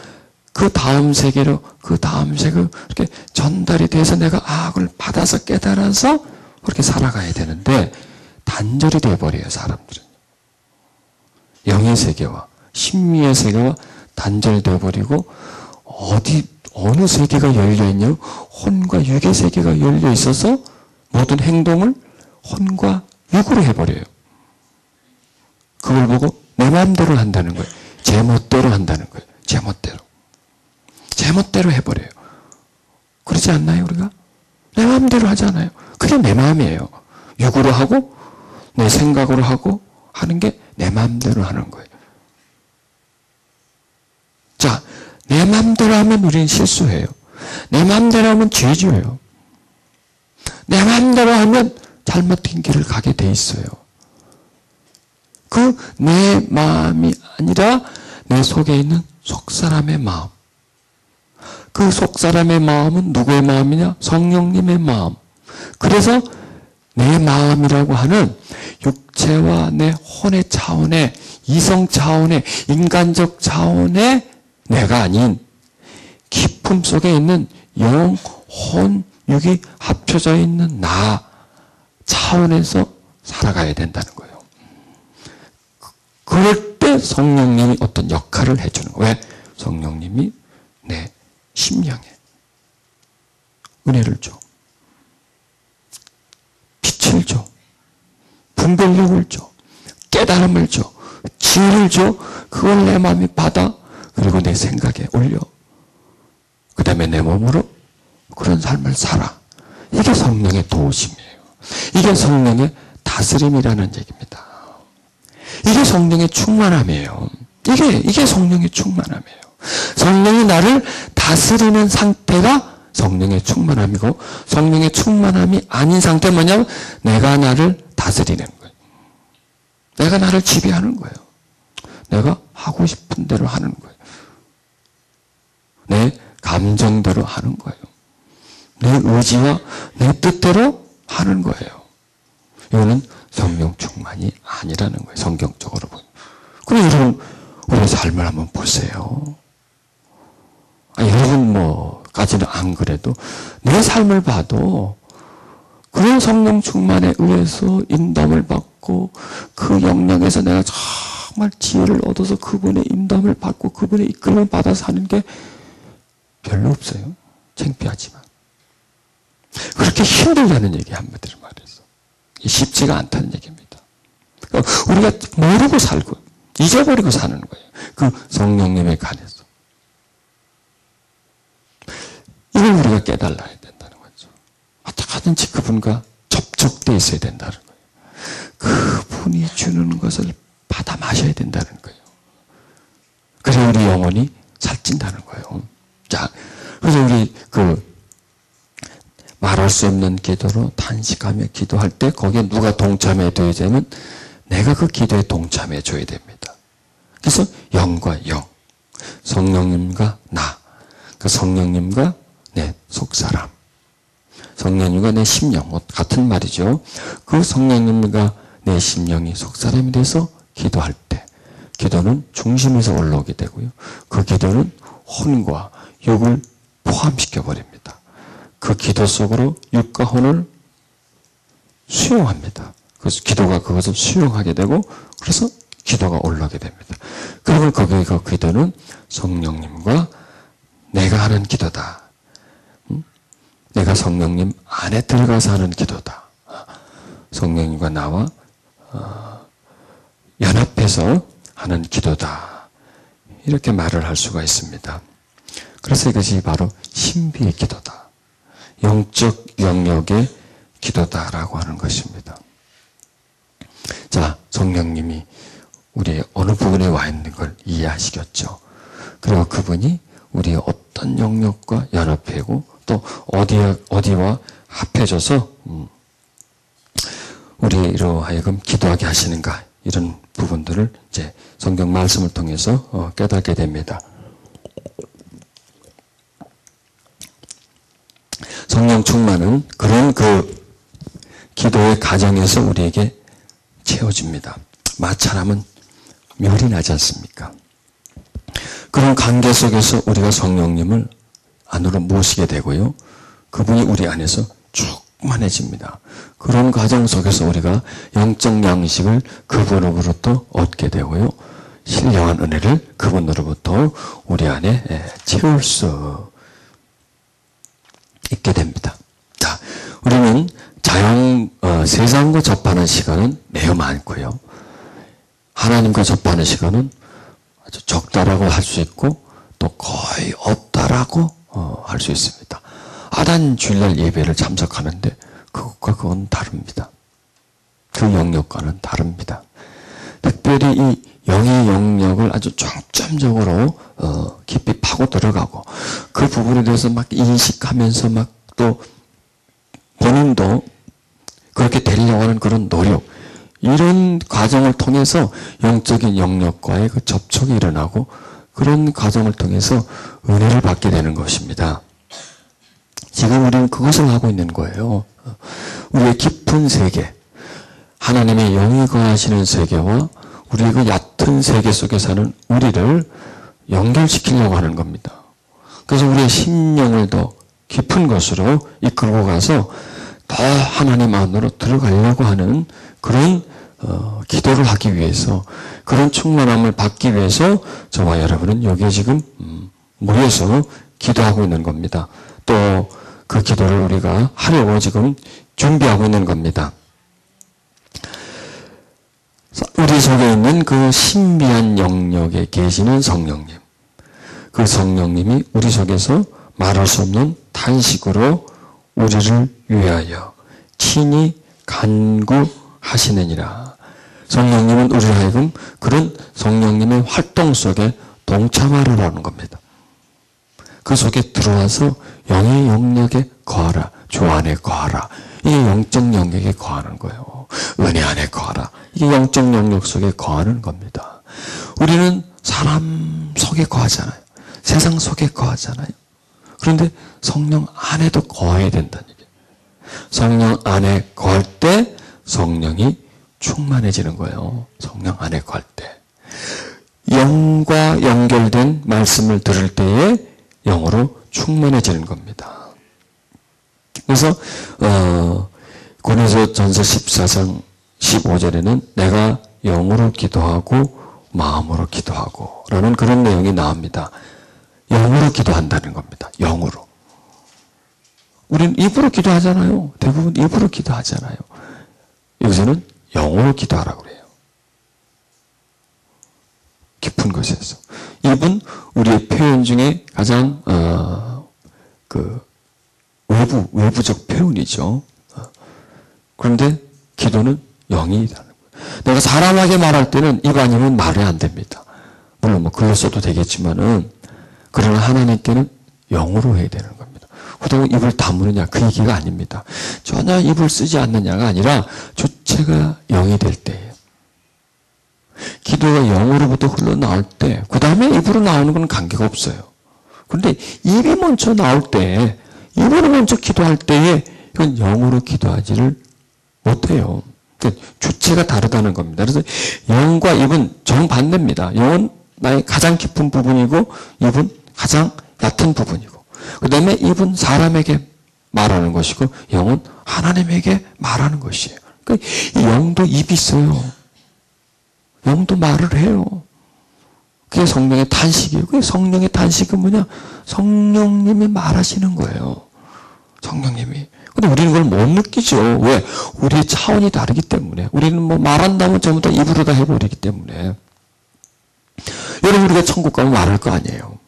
그 다음 세계로 이렇게 전달이 돼서 내가 그걸 받아서 깨달아서 그렇게 살아가야 되는데 단절이 돼버려요, 사람들은. 영의 세계와 심미의 세계가 단절되어 버리고 어느 세계가 열려있냐면 혼과 육의 세계가 열려 있어서 모든 행동을 혼과 육으로 해버려요. 그걸 보고 내 마음대로 한다는 거예요. 제 멋대로 한다는 거예요. 제 멋대로 해버려요. 그러지 않나요, 우리가? 내 마음대로 하잖아요. 그게 내 마음이에요. 육으로 하고 내 생각으로 하고 하는 게 내 마음대로 하는 거예요. 자, 내 마음대로 하면 우리는 실수해요. 내 마음대로 하면 죄지어요. 내 마음대로 하면 잘못된 길을 가게 돼 있어요. 그 내 마음이 아니라 내 속에 있는 속사람의 마음. 그 속사람의 마음은 누구의 마음이냐? 성령님의 마음. 그래서 내 마음이라고 하는 육체와 내 혼의 차원의 이성 차원의 인간적 차원의 내가 아닌 깊음 속에 있는 영, 혼, 육이 합쳐져 있는 나 차원에서 살아가야 된다는 거예요. 그럴 때 성령님이 어떤 역할을 해주는 거예요. 왜? 성령님이 내 심령에 은혜를 줘. 빛을 줘. 분별력을 줘. 깨달음을 줘. 지혜를 줘. 그걸 내 마음이 받아. 그리고 내 생각에 올려. 그 다음에 내 몸으로 그런 삶을 살아. 이게 성령의 도우심이에요. 이게 성령의 다스림이라는 얘기입니다. 이게 성령의 충만함이에요. 이게 성령의 충만함이에요. 성령이 나를 다스리는 상태가 성령의 충만함이고, 성령의 충만함이 아닌 상태는 뭐냐면 내가 나를 다스리는 거예요. 내가 나를 지배하는 거예요. 내가 하고 싶은 대로 하는 거예요. 내 감정대로 하는 거예요. 내 의지와 내 뜻대로 하는 거예요. 이거는 성령 충만이 아니라는 거예요. 성경적으로 보면. 그럼 여러분, 우리의 삶을 한번 보세요. 여러분 까지는 안 그래도 내 삶을 봐도 그런 성령 충만에 의해서 인도함을 받고 그 영역에서 내가 정말 지혜를 얻어서 그분의 인도함을 받고 그분의 이끌림을 받아서 하는 게 별로 없어요. 창피하지만. 그렇게 힘들다는 얘기 한마디로 말해서. 쉽지가 않다는 얘기입니다. 그러니까 우리가 모르고 살고 잊어버리고 사는 거예요. 그 성령님의 간에서. 이걸 우리가 깨달아야 된다는 거죠. 어떻게든지 그분과 접촉되어 있어야 된다는 거예요. 그분이 주는 것을 받아 마셔야 된다는 거예요. 그래서 우리 영혼이 살찐다는 거예요. 자, 그래서 우리 말할 수 없는 기도로 단식하며 기도할 때 거기에 누가 동참해 줘야 되면 내가 그 기도에 동참해 줘야 됩니다. 그래서 영과 영, 성령님과 나, 그 성령님과 내 속사람, 성령님과 내 심령, 같은 말이죠. 그 성령님과 내 심령이 속사람이 돼서 기도할 때 기도는 중심에서 올라오게 되고요. 그 기도는 혼과 육을 포함시켜 버립니다. 그 기도 속으로 육과 혼을 수용합니다. 그래서 기도가 그것을 수용하게 되고 그래서 기도가 올라오게 됩니다. 그리고 그 기도는 성령님과 내가 하는 기도다. 내가 성령님 안에 들어가서 하는 기도다. 성령님과 나와 연합해서 하는 기도다. 이렇게 말을 할 수가 있습니다. 그래서 이것이 바로 신비의 기도다. 영적 영역의 기도다라고 하는 것입니다. 자, 성령님이 우리의 어느 부분에 와 있는 걸 이해하시겠죠. 그리고 그분이 우리의 어떤 영역과 연합하고 또 어디와 합해져서 우리로 하여금 기도하게 하시는가, 이런 부분들을 이제 성경 말씀을 통해서 깨닫게 됩니다. 성령 충만은 그런 기도의 과정에서 우리에게 채워집니다. 마찰하면 멸이 나지 않습니까? 그런 관계 속에서 우리가 성령님을 안으로 모시게 되고요. 그분이 우리 안에서 충만해집니다. 그런 과정 속에서 우리가 영적 양식을 그분으로부터 얻게 되고요. 신령한 은혜를 그분으로부터 우리 안에 채울 수 있게 됩니다. 자, 우리는 세상과 접하는 시간은 매우 많고요. 하나님과 접하는 시간은 아주 적다라고 할 수 있고 또 거의 없다라고 할 수 있습니다. 아단 주일날 예배를 참석하는데 그건 다릅니다. 그 영역과는 다릅니다. 특별히 이 영의 영역을 아주 중점적으로 깊이 파고 들어가고 그 부분에 대해서 막 인식하면서 막 또 본인도 그렇게 되려고 하는 그런 노력, 이런 과정을 통해서 영적인 영역과의 그 접촉이 일어나고 그런 과정을 통해서 은혜를 받게 되는 것입니다. 지금 우리는 그것을 하고 있는 거예요. 우리의 깊은 세계, 하나님의 영이 거하시는 세계와 우리의 그 얕은 세계 속에 사는 우리를 연결시키려고 하는 겁니다. 그래서 우리의 심령을 더 깊은 곳으로 이끌고 가서 더 하나님 안으로 들어가려고 하는 그런 기도를 하기 위해서, 그런 충만함을 받기 위해서 저와 여러분은 여기에 지금 모여서 기도하고 있는 겁니다. 또 그 기도를 우리가 하려고 지금 준비하고 있는 겁니다. 우리 속에 있는 그 신비한 영역에 계시는 성령님, 그 성령님이 우리 속에서 말할 수 없는 탄식으로 우리를 위하여 친히 간구하시느니라. 성령님은 우리를 하여금 그런 성령님의 활동 속에 동참하라는 겁니다. 그 속에 들어와서 영의 영역에 거하라. 주 안에 거하라. 이게 영적 영역에 거하는 거예요. 은혜 안에 거하라. 이게 영적 영역 속에 거하는 겁니다. 우리는 사람 속에 거하잖아요. 세상 속에 거하잖아요. 그런데 성령 안에도 거해야 된다는 얘기예요. 성령 안에 거할 때 성령이 충만해지는 거예요. 성령 안에 거할 때. 영과 연결된 말씀을 들을 때에 영으로 충만해지는 겁니다. 그래서 고린도전서 14장 15절에는 내가 영으로 기도하고 마음으로 기도하고 라는 그런 내용이 나옵니다. 영으로 기도한다는 겁니다. 영으로. 우리는 입으로 기도하잖아요. 대부분 입으로 기도하잖아요. 여기서는 영으로 기도하라고 그래요. 깊은 곳에서. 입은 우리의 표현 중에 가장 외부적 표현이죠. 그런데 기도는 영이라는 거예요. 내가 사람에게 말할 때는 입 아니면 말이 안 됩니다. 물론 뭐 글로 써도 되겠지만은, 그러나 하나님께는 영으로 해야 되는 겁니다. 그렇다고 입을 다무느냐, 그 얘기가 아닙니다. 전혀 입을 쓰지 않느냐가 아니라 주체가 영이 될 때예요. 기도가 영으로부터 흘러나올 때, 그 다음에 입으로 나오는 건 관계가 없어요. 그런데 입이 먼저 나올 때, 입으로 먼저 기도할 때에 이건 영으로 기도하지를 못해요. 그러니까 주체가 다르다는 겁니다. 그래서 영과 입은 정반대입니다. 영은 나의 가장 깊은 부분이고 입은 가장 얕은 부분이고, 그 다음에 입은 사람에게 말하는 것이고 영은 하나님에게 말하는 것이에요. 그러니까 이 영도 입이 있어요. 영도 말을 해요. 그게 성령의 탄식이에요. 그게 성령의 탄식은 뭐냐? 성령님이 말하시는 거예요. 성령님이. 근데 우리는 그걸 못 느끼죠. 왜? 우리의 차원이 다르기 때문에. 우리는 뭐 말한다면 전부 다 입으로 다 해버리기 때문에. 여러분, 우리가 천국 가면 말할 거 아니에요.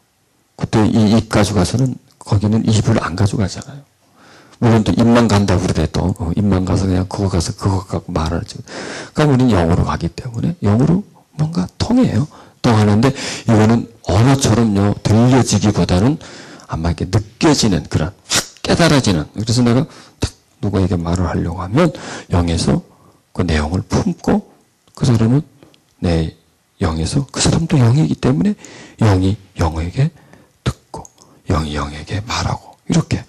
그때 이 입 가져가서는 거기는 입을 안 가져가잖아요. 물론 또 입만 간다고 그래도 입만 가서 그냥 그거 가서 그거 갖고 말하지. 그러니까 우리는 영으로 가기 때문에 영으로 뭔가 통해요. 통하는데 이거는 언어처럼요 들려지기보다는 아마 이렇게 느껴지는 그런 확 깨달아지는. 그래서 내가 딱 누구에게 말을 하려고 하면 영에서 그 내용을 품고 그 사람은 내 영에서 그 사람도 영이기 때문에 영이 영에게 듣고 영이 영에게 말하고 이렇게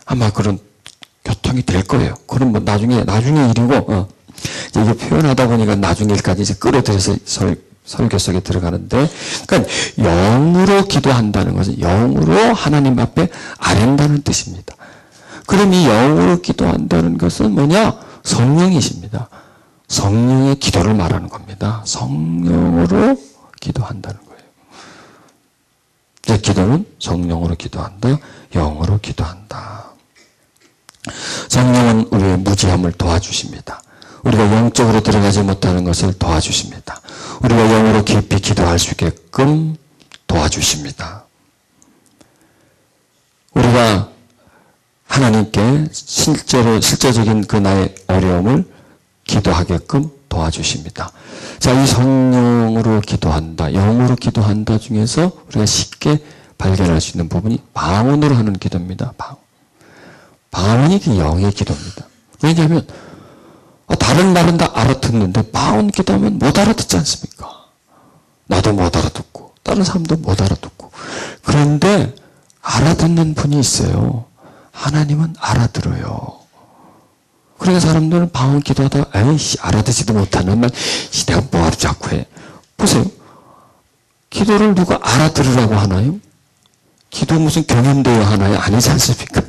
아마 그런 교통이 될 거예요. 그럼 뭐 나중에 일이고 이게 표현하다 보니까 나중에 일까지 이제 끌어들여서 설교 속에 들어가는데, 그러니까 영으로 기도한다는 것은 영으로 하나님 앞에 아랜다는 뜻입니다. 그럼 이 영으로 기도한다는 것은 뭐냐? 성령이십니다. 성령의 기도를 말하는 겁니다. 성령으로 기도한다는 거예요. 내 기도는 성령으로 기도한다, 영으로 기도한다. 성령은 우리의 무지함을 도와주십니다. 우리가 영적으로 들어가지 못하는 것을 도와주십니다. 우리가 영으로 깊이 기도할 수 있게끔 도와주십니다. 우리가 하나님께 실제적인 그 나의 어려움을 기도하게끔 도와주십니다. 자, 이 성령으로 기도한다, 영으로 기도한다 중에서 우리가 쉽게 발견할 수 있는 부분이 방언으로 하는 기도입니다. 방언이 그 영의 기도입니다. 왜냐하면 다른 말은 다 알아듣는데 방언 기도하면 못 알아듣지 않습니까? 나도 못 알아듣고 다른 사람도 못 알아듣고. 그런데 알아듣는 분이 있어요. 하나님은 알아들어요. 그러니까 사람들은 방언 기도하다가 에이씨 알아듣지도 못하는 말 내가 뭐하러 자꾸 해. 보세요. 기도를 누가 알아들으라고 하나요? 기도 무슨 경연대회 하나요? 아니지 않습니까?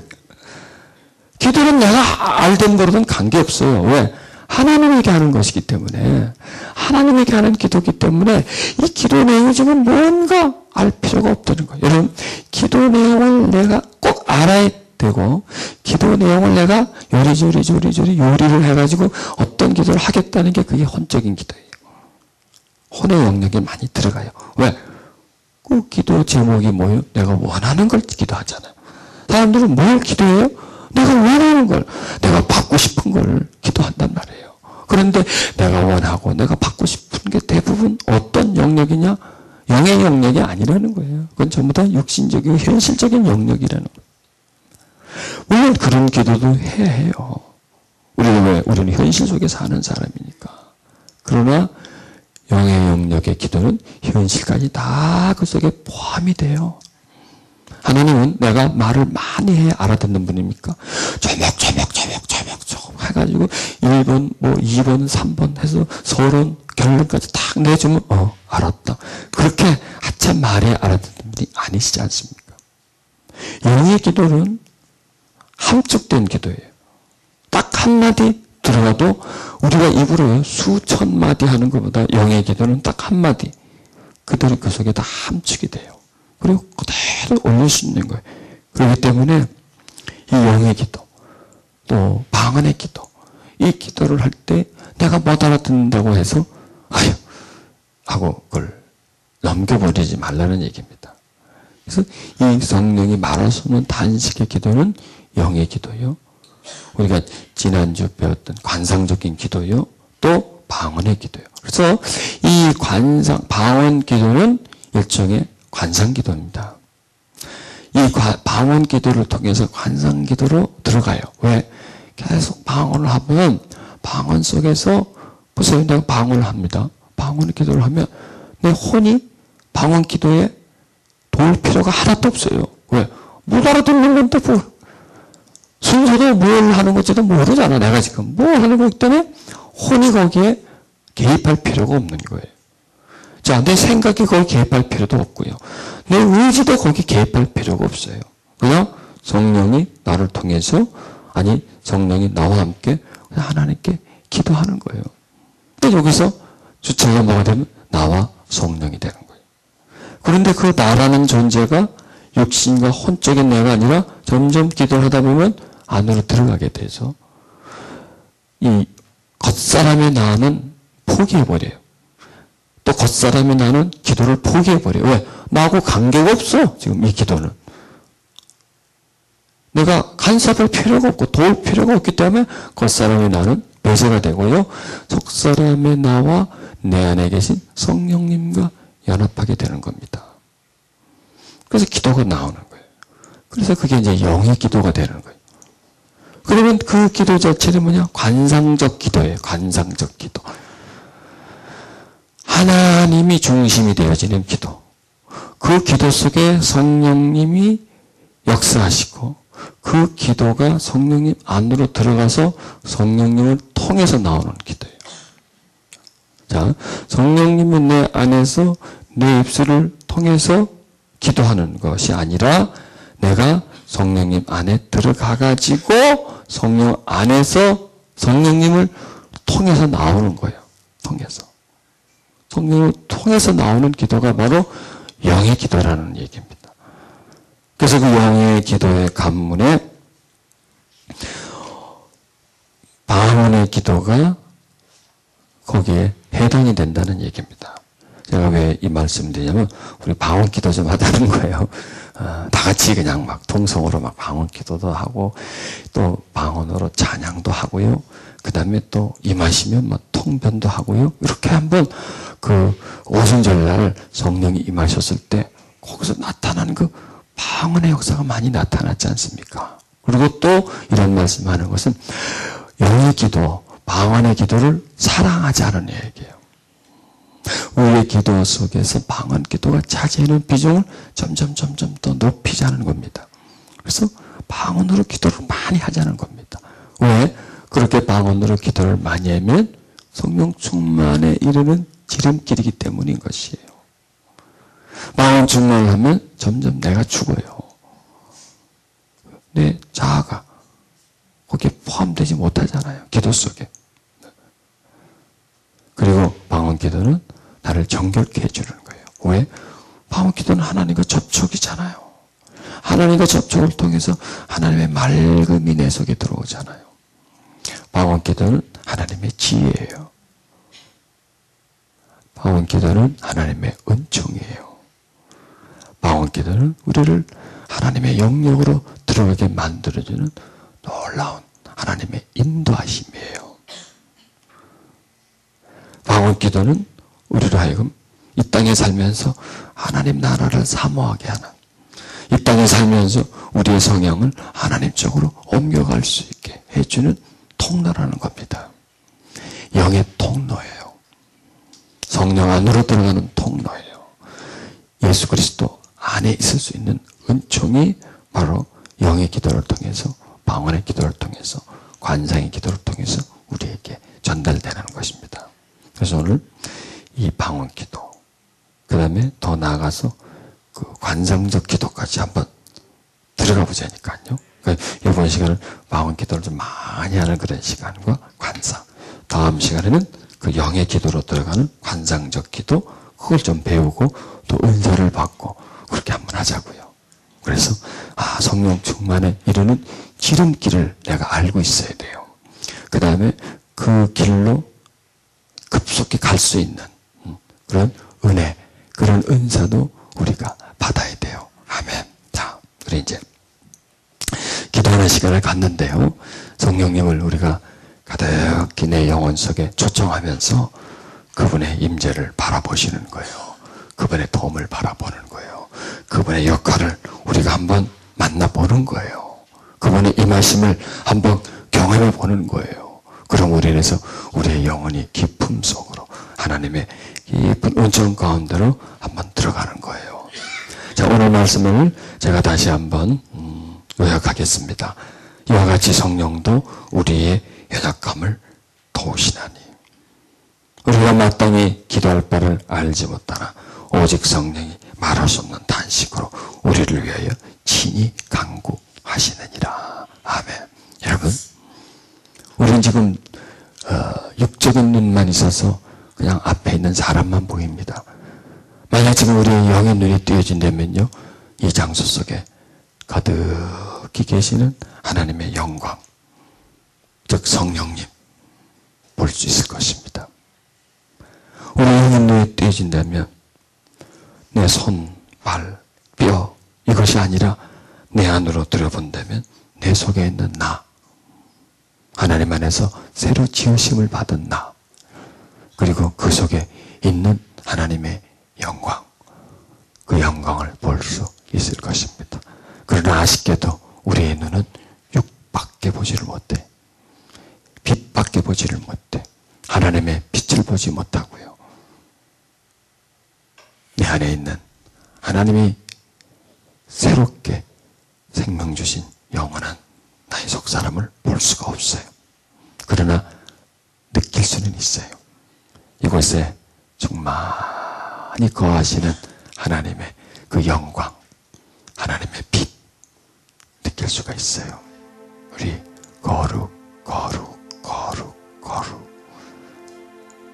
기도는 내가 알든 모르든 관계없어요. 왜? 하나님에게 하는 것이기 때문에, 하나님에게 하는 기도이기 때문에 이 기도 내용이 지금 뭔가 알 필요가 없다는 거예요. 여러분, 기도 내용을 내가 꼭 알아야 되고, 기도 내용을 내가 요리조리 요리를 해가지고 어떤 기도를 하겠다는 게 그게 혼적인 기도예요. 혼의 영역이 많이 들어가요. 왜? 그 기도 제목이 뭐예요? 내가 원하는 걸 기도하잖아요. 사람들은 뭘 기도해요? 내가 원하는 걸, 내가 받고 싶은 걸 기도한단 말이에요. 그런데 내가 원하고 내가 받고 싶은 게 대부분 어떤 영역이냐? 영의 영역이 아니라는 거예요. 그건 전부 다 육신적이고 현실적인 영역이라는 거예요. 물론 그런 기도도 해야 해요. 우리는 현실 속에 사는 사람이니까. 그러나 영의 영역의 기도는 현실까지 다 그 속에 포함이 돼요. 하나님은 내가 말을 많이 해야 알아듣는 분입니까? 조목 해가지고 1번, 2번, 3번 해서 서론, 결론까지 딱 내주면 알았다. 그렇게 한참 말해야 알아듣는 분이 아니시지 않습니까? 영의 기도는 함축된 기도예요. 딱 한마디 들어가도 우리가 입으로 수천 마디 하는 것보다 영의 기도는 딱 한마디 그대로 그 속에 다 함축이 돼요. 그리고 그대로 올릴 수 있는 거예요. 그렇기 때문에 이 영의 기도, 또 방언의 기도, 이 기도를 할 때 내가 못 알아듣는다고 해서 아유 하고 그걸 넘겨버리지 말라는 얘기입니다. 그래서 이 성령이 말할 수 없는 단식의 기도는 영의 기도요. 우리가 지난주 배웠던 관상적인 기도요. 또 방언의 기도요. 그래서 이 방언 기도는 일종의 관상 기도입니다. 이 방언 기도를 통해서 관상 기도로 들어가요. 왜? 계속 방언을 하면 방언 속에서 보세요. 내가 방언을 합니다. 방언 기도를 하면 내 혼이 방언 기도에 도울 필요가 하나도 없어요. 왜? 못 알아듣는 건데 뭐 순서도 뭘 하는 건지도 모르잖아. 내가 지금 뭘 하는 거기 때문에 혼이 거기에 개입할 필요가 없는 거예요. 자, 내 생각이 거기 개입할 필요도 없고요. 내 의지도 거기 개입할 필요가 없어요. 그냥 성령이 나를 통해서, 아니 성령이 나와 함께 하나님께 기도하는 거예요. 근데 여기서 주체가 뭐가 되면 나와 성령이 되는 거예요. 그런데 그 나라는 존재가 육신과 혼적인 내가 아니라 점점 기도를 하다 보면 안으로 들어가게 돼서 이 겉사람의 나는 포기해버려요. 또 겉사람이 나는 기도를 포기해버려요. 왜? 나하고 관계가 없어. 지금 이 기도는. 내가 간섭할 필요가 없고 도울 필요가 없기 때문에 겉사람의 나는 배제가 되고요. 속사람의 나와 내 안에 계신 성령님과 연합하게 되는 겁니다. 그래서 기도가 나오는 거예요. 그래서 그게 이제 영의 기도가 되는 거예요. 그러면 그 기도 자체는 뭐냐? 관상적 기도예요. 관상적 기도. 하나님이 중심이 되어지는 기도. 그 기도 속에 성령님이 역사하시고 그 기도가 성령님 안으로 들어가서 성령님을 통해서 나오는 기도예요. 자, 성령님은 내 안에서 내 입술을 통해서 기도하는 것이 아니라 내가 성령님 안에 들어가가지고 성령 안에서 성령님을 통해서 나오는 거예요. 통해서. 성령을 통해서 나오는 기도가 바로 영의 기도라는 얘기입니다. 그래서 그 영의 기도의 간문에 방언의 기도가 거기에 해당이 된다는 얘기입니다. 제가 왜 이 말씀 드리냐면 우리 방언 기도 좀 하자는 거예요. 다 같이 그냥 막 통성으로 막 방언 기도도 하고 또 방언으로 찬양도 하고요. 그 다음에 또 임하시면 뭐 통변도 하고요. 이렇게 한번 그 오순절날 성령이 임하셨을 때 거기서 나타난 그 방언의 역사가 많이 나타났지 않습니까? 그리고 또 이런 말씀하는 것은 영의 기도, 방언의 기도를 사랑하자는 얘기예요. 우리의 기도 속에서 방언 기도가 차지하는 비중을 점점 더 높이자는 겁니다. 그래서 방언으로 기도를 많이 하자는 겁니다. 왜? 그렇게 방언으로 기도를 많이 하면 성령 충만에 이르는 지름길이기 때문인 것이에요. 방언 충만을 하면 점점 내가 죽어요. 내 자아가 거기에 포함되지 못하잖아요. 기도 속에. 그리고 방언 기도는 나를 정결케 해주는 거예요. 왜? 방언 기도는 하나님과 접촉이잖아요. 하나님과 접촉을 통해서 하나님의 맑음이 내 속에 들어오잖아요. 방언 기도는 하나님의 지혜예요. 방언 기도는 하나님의 은총이에요. 방언 기도는 우리를 하나님의 영역으로 들어가게 만들어주는 놀라운 하나님의 인도하심이에요. 방언 기도는 우리로 하여금 이 땅에 살면서 하나님 나라를 사모하게 하는, 이 땅에 살면서 우리의 성향을 하나님 쪽으로 옮겨갈 수 있게 해주는 통로라는 겁니다. 영의 통로예요. 성령 안으로 들어가는 통로예요. 예수 그리스도 안에 있을 수 있는 은총이 바로 영의 기도를 통해서, 방언의 기도를 통해서, 관상의 기도를 통해서 우리에게 전달되는 것입니다. 그래서 오늘 이 방언 기도, 그 다음에 더 나아가서 그 관상적 기도까지 한번 들어가 보자니까요. 그러니까 이번 시간은 방언 기도를 좀 많이 하는 그런 시간과 관상, 다음 시간에는 그 영의 기도로 들어가는 관상적 기도, 그걸 좀 배우고 또 은사를 받고 그렇게 한번 하자고요. 그래서 성령 충만에 이르는 지름길을 내가 알고 있어야 돼요. 그 다음에 그 길로 급속히 갈 수 있는 그런 은혜, 그런 은사도 우리가 받아야 돼요. 아멘. 자, 우리 이제 기도하는 시간을 갖는데요. 성령님을 우리가 가득히 내 영혼 속에 초청하면서 그분의 임재를 바라보시는 거예요. 그분의 도움을 바라보는 거예요. 그분의 역할을 우리가 한번 만나보는 거예요. 그분의 임하심을 한번 경험해 보는 거예요. 그럼 우리 안에서 우리의 영혼이 깊음 속으로 하나님의 깊은 은총 가운데로 한번 들어가는 거예요. 자, 오늘 말씀을 제가 다시 한번 요약하겠습니다. 이와 같이 성령도 우리의 연약함을 도우시나니 우리가 마땅히 기도할 바를 알지 못하나 오직 성령이 말할 수 없는 단식으로 우리를 위하여 친히 간구하시느니라. 아멘. 여러분, 우리는 지금 육적인 눈만 있어서 그냥 앞에 있는 사람만 보입니다. 만약 지금 우리의 영의 눈이 뜨여진다면요, 이 장소 속에 가득히 계시는 하나님의 영광, 즉 성령님 볼 수 있을 것입니다. 우리 영의 눈이 뜨여진다면 내 손, 발, 뼈 이것이 아니라 내 안으로 들여본다면 내 속에 있는 나, 하나님 안에서 새로 지으심을 받은 나, 그리고 그 속에 있는 하나님의 영광, 그 영광을 볼 수 있을 것입니다. 그러나 아쉽게도 우리의 눈은 육밖에 보지를 못해. 빛밖에 보지를 못해. 하나님의 빛을 보지 못하고요. 내 안에 있는 하나님이 새롭게 생명 주신 영원한 나의 속사람을 볼 수가 없어요. 그러나 느낄 수는 있어요. 이곳에 충만히 거하시는 하나님의 그 영광, 하나님의 빛 느낄 수가 있어요. 우리 거룩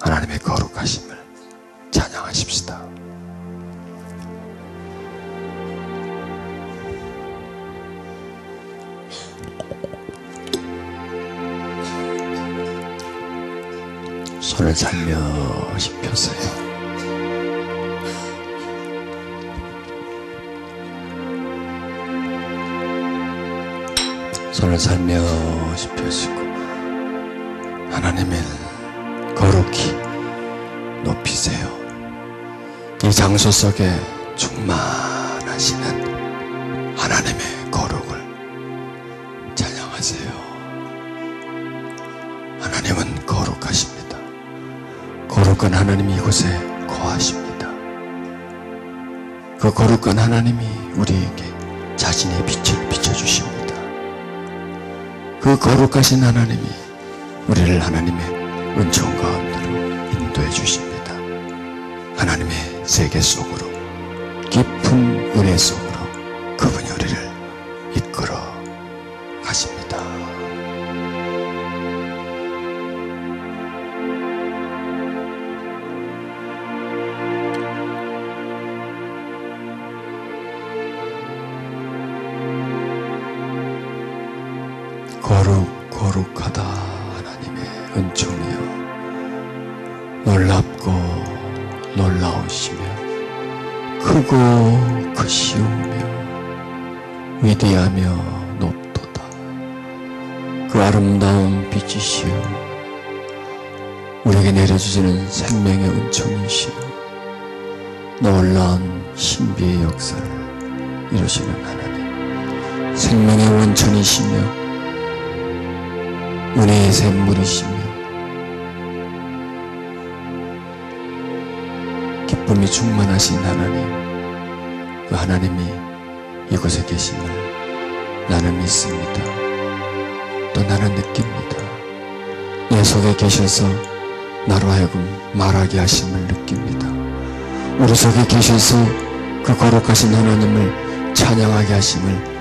하나님의 거룩하심을 찬양하십시다. 손을 살며시 펴세요. 손을 살며시 펴시고 하나님을 거룩히 높이세요. 이 장소 속에 충만하시는 하나님의 거룩을 찬양하세요. 하나님은 거룩하십니다. 거룩한 하나님이 이곳에 거하십니다. 그 거룩한 하나님이 우리에게 자신의 빛을 비춰주십니다. 그 거룩하신 하나님이 우리를 하나님의 은총 가운데로 인도해 주십니다. 하나님의 세계 속으로, 깊은 은혜 속으로 그분이 우리를 이끌어 가십니다. 거룩하다 하나님의 은총이여, 놀랍고 놀라우시며 크고 크시오며 위대하며 높도다. 그 아름다운 빛이시여, 우리에게 내려주시는 생명의 은총이시여, 놀라운 신비의 역사를 이루시는 하나님, 생명의 원천이시며 은혜의 샘물이시며 기쁨이 충만하신 하나님, 그 하나님이 이곳에 계심을 나는 믿습니다. 또 나는 느낍니다. 내 속에 계셔서 나로 하여금 말하게 하심을 느낍니다. 우리 속에 계셔서 그 거룩하신 하나님을 찬양하게 하심을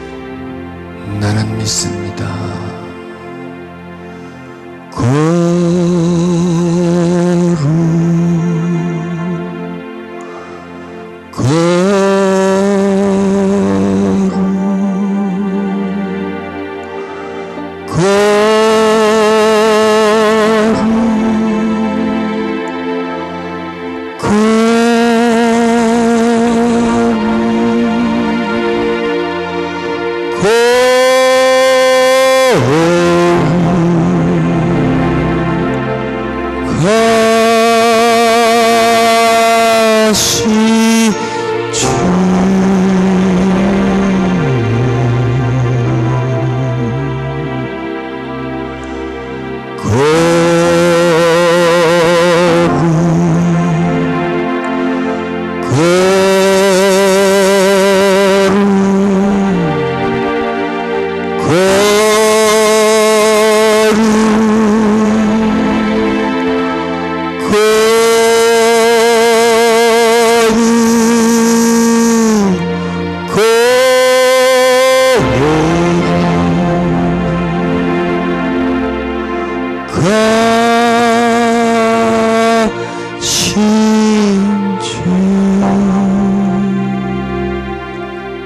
나는 믿습니다.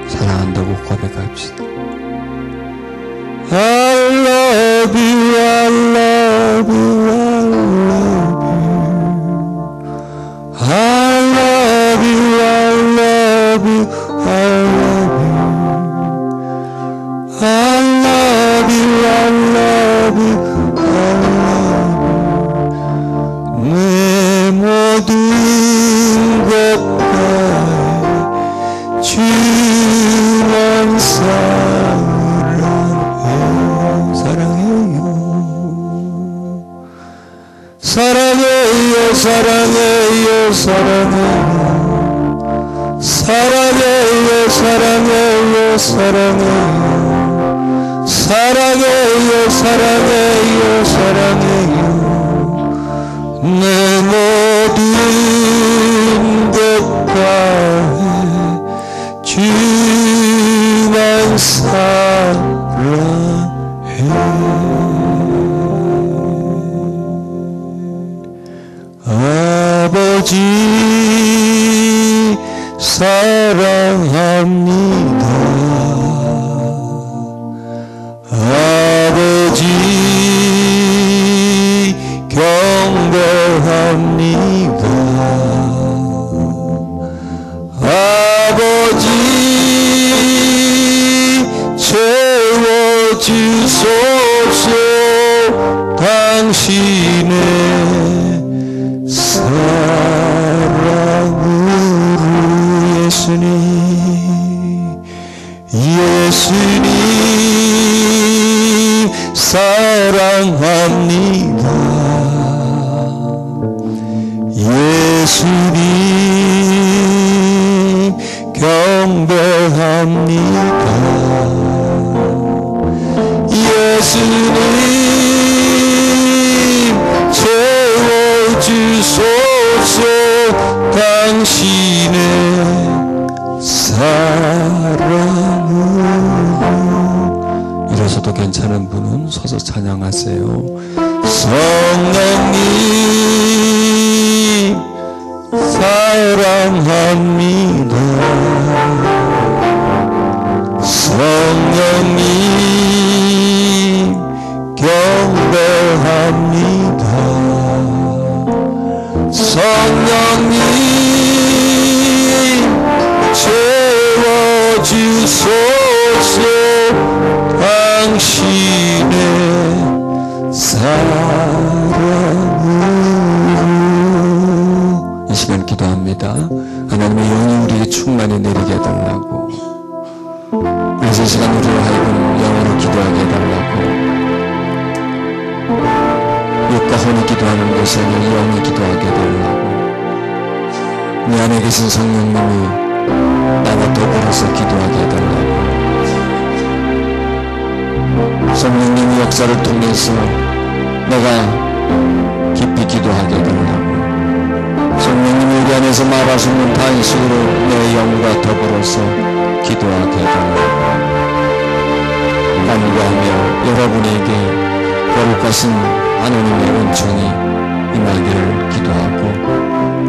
사랑한다고 고백합시다. I love you, I love you, I love you, I love you, I love you, I love you, I love you, I love you. 내 모든 것 다해 주만 사랑해요, 사랑해요, 사랑해요, 사랑해요, 사랑해요, 사랑해요, 사랑해요, 사랑해요, 사랑해요. 내 모든 것 다해 주만 사랑해. 아버지 사랑합니다. 아버지 경배합니다. 아버지 채워주소서. 당신의 사랑으로 예수님 사랑합니다. 예수님 경배합니다. 예수님 채워주소서. 당신의 사랑으로. 일어서도 괜찮은 분은 서서 찬양하세요. 성령님 사랑합니다. 성령님 경배합니다. 성령님 채워주소서. 당신의 사랑으로. 이 시간 기도합니다. 하나님의 영이 우리에게 충만히 내리게 해달라고. 그래서 이 시간 우리로 하여금 영으로 기도하게 해달라고. 육과 혼이 기도하는 것이 아니라 영이 기도하게 해달라고. 내 안에 계신 성령님이 나와 더불어서 기도하게 해달라고. 성령님의 역사를 통해서 내가 깊이 기도하게 해달라고. 성령님이 우리 안에서 말하시는 반식으로 내 영과 더불어서 기도하게 해달라고. 간구하며 여러분에게 거룩 하신 하나님의 은총이 임하기를 기도하고,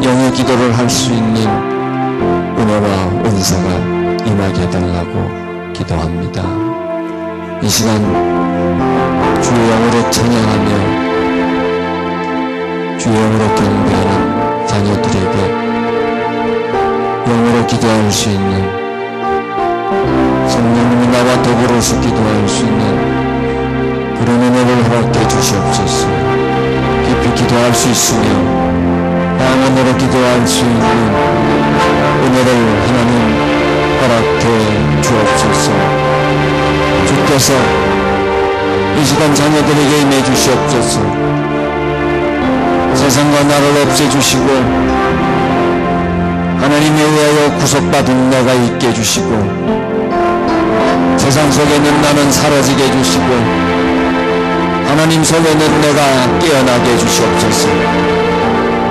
영의 기도를 할 수 있는 은혜와 은사가 임하게 해달라고 기도합니다. 이 시간 주의 영으로 찬양하며 주의 영으로 경배하는 자녀들에게 영으로 기도할 수 있는, 성령님이 나와 더불어서 기도할 수 있는 그런 은혜를 허락해 주시옵소서. 깊이 기도할 수 있으며 방언으로 기도할 수 있는 은혜를 하나님 허락해 주옵소서. 주께서 이 시간 자녀들에게 임해 주시옵소서. 세상과 나를 없애주시고 하나님에 의하여 구속받은 내가 있게 해주시고, 세상 속에 있는 나는 사라지게 해주시고 하나님 속에 있는 내가 깨어나게 해주시옵소서.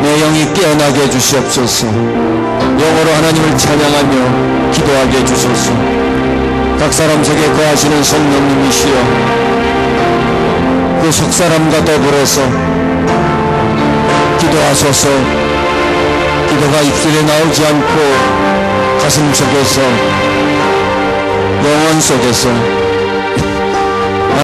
내 영이 깨어나게 해주시옵소서. 영으로 하나님을 찬양하며 기도하게 해주소서. 각 사람 속에 거하시는 성령님이시여, 그 속사람과 더불어서 기도하소서. 기도가 입술에 나오지 않고 가슴 속에서, 영혼 속에서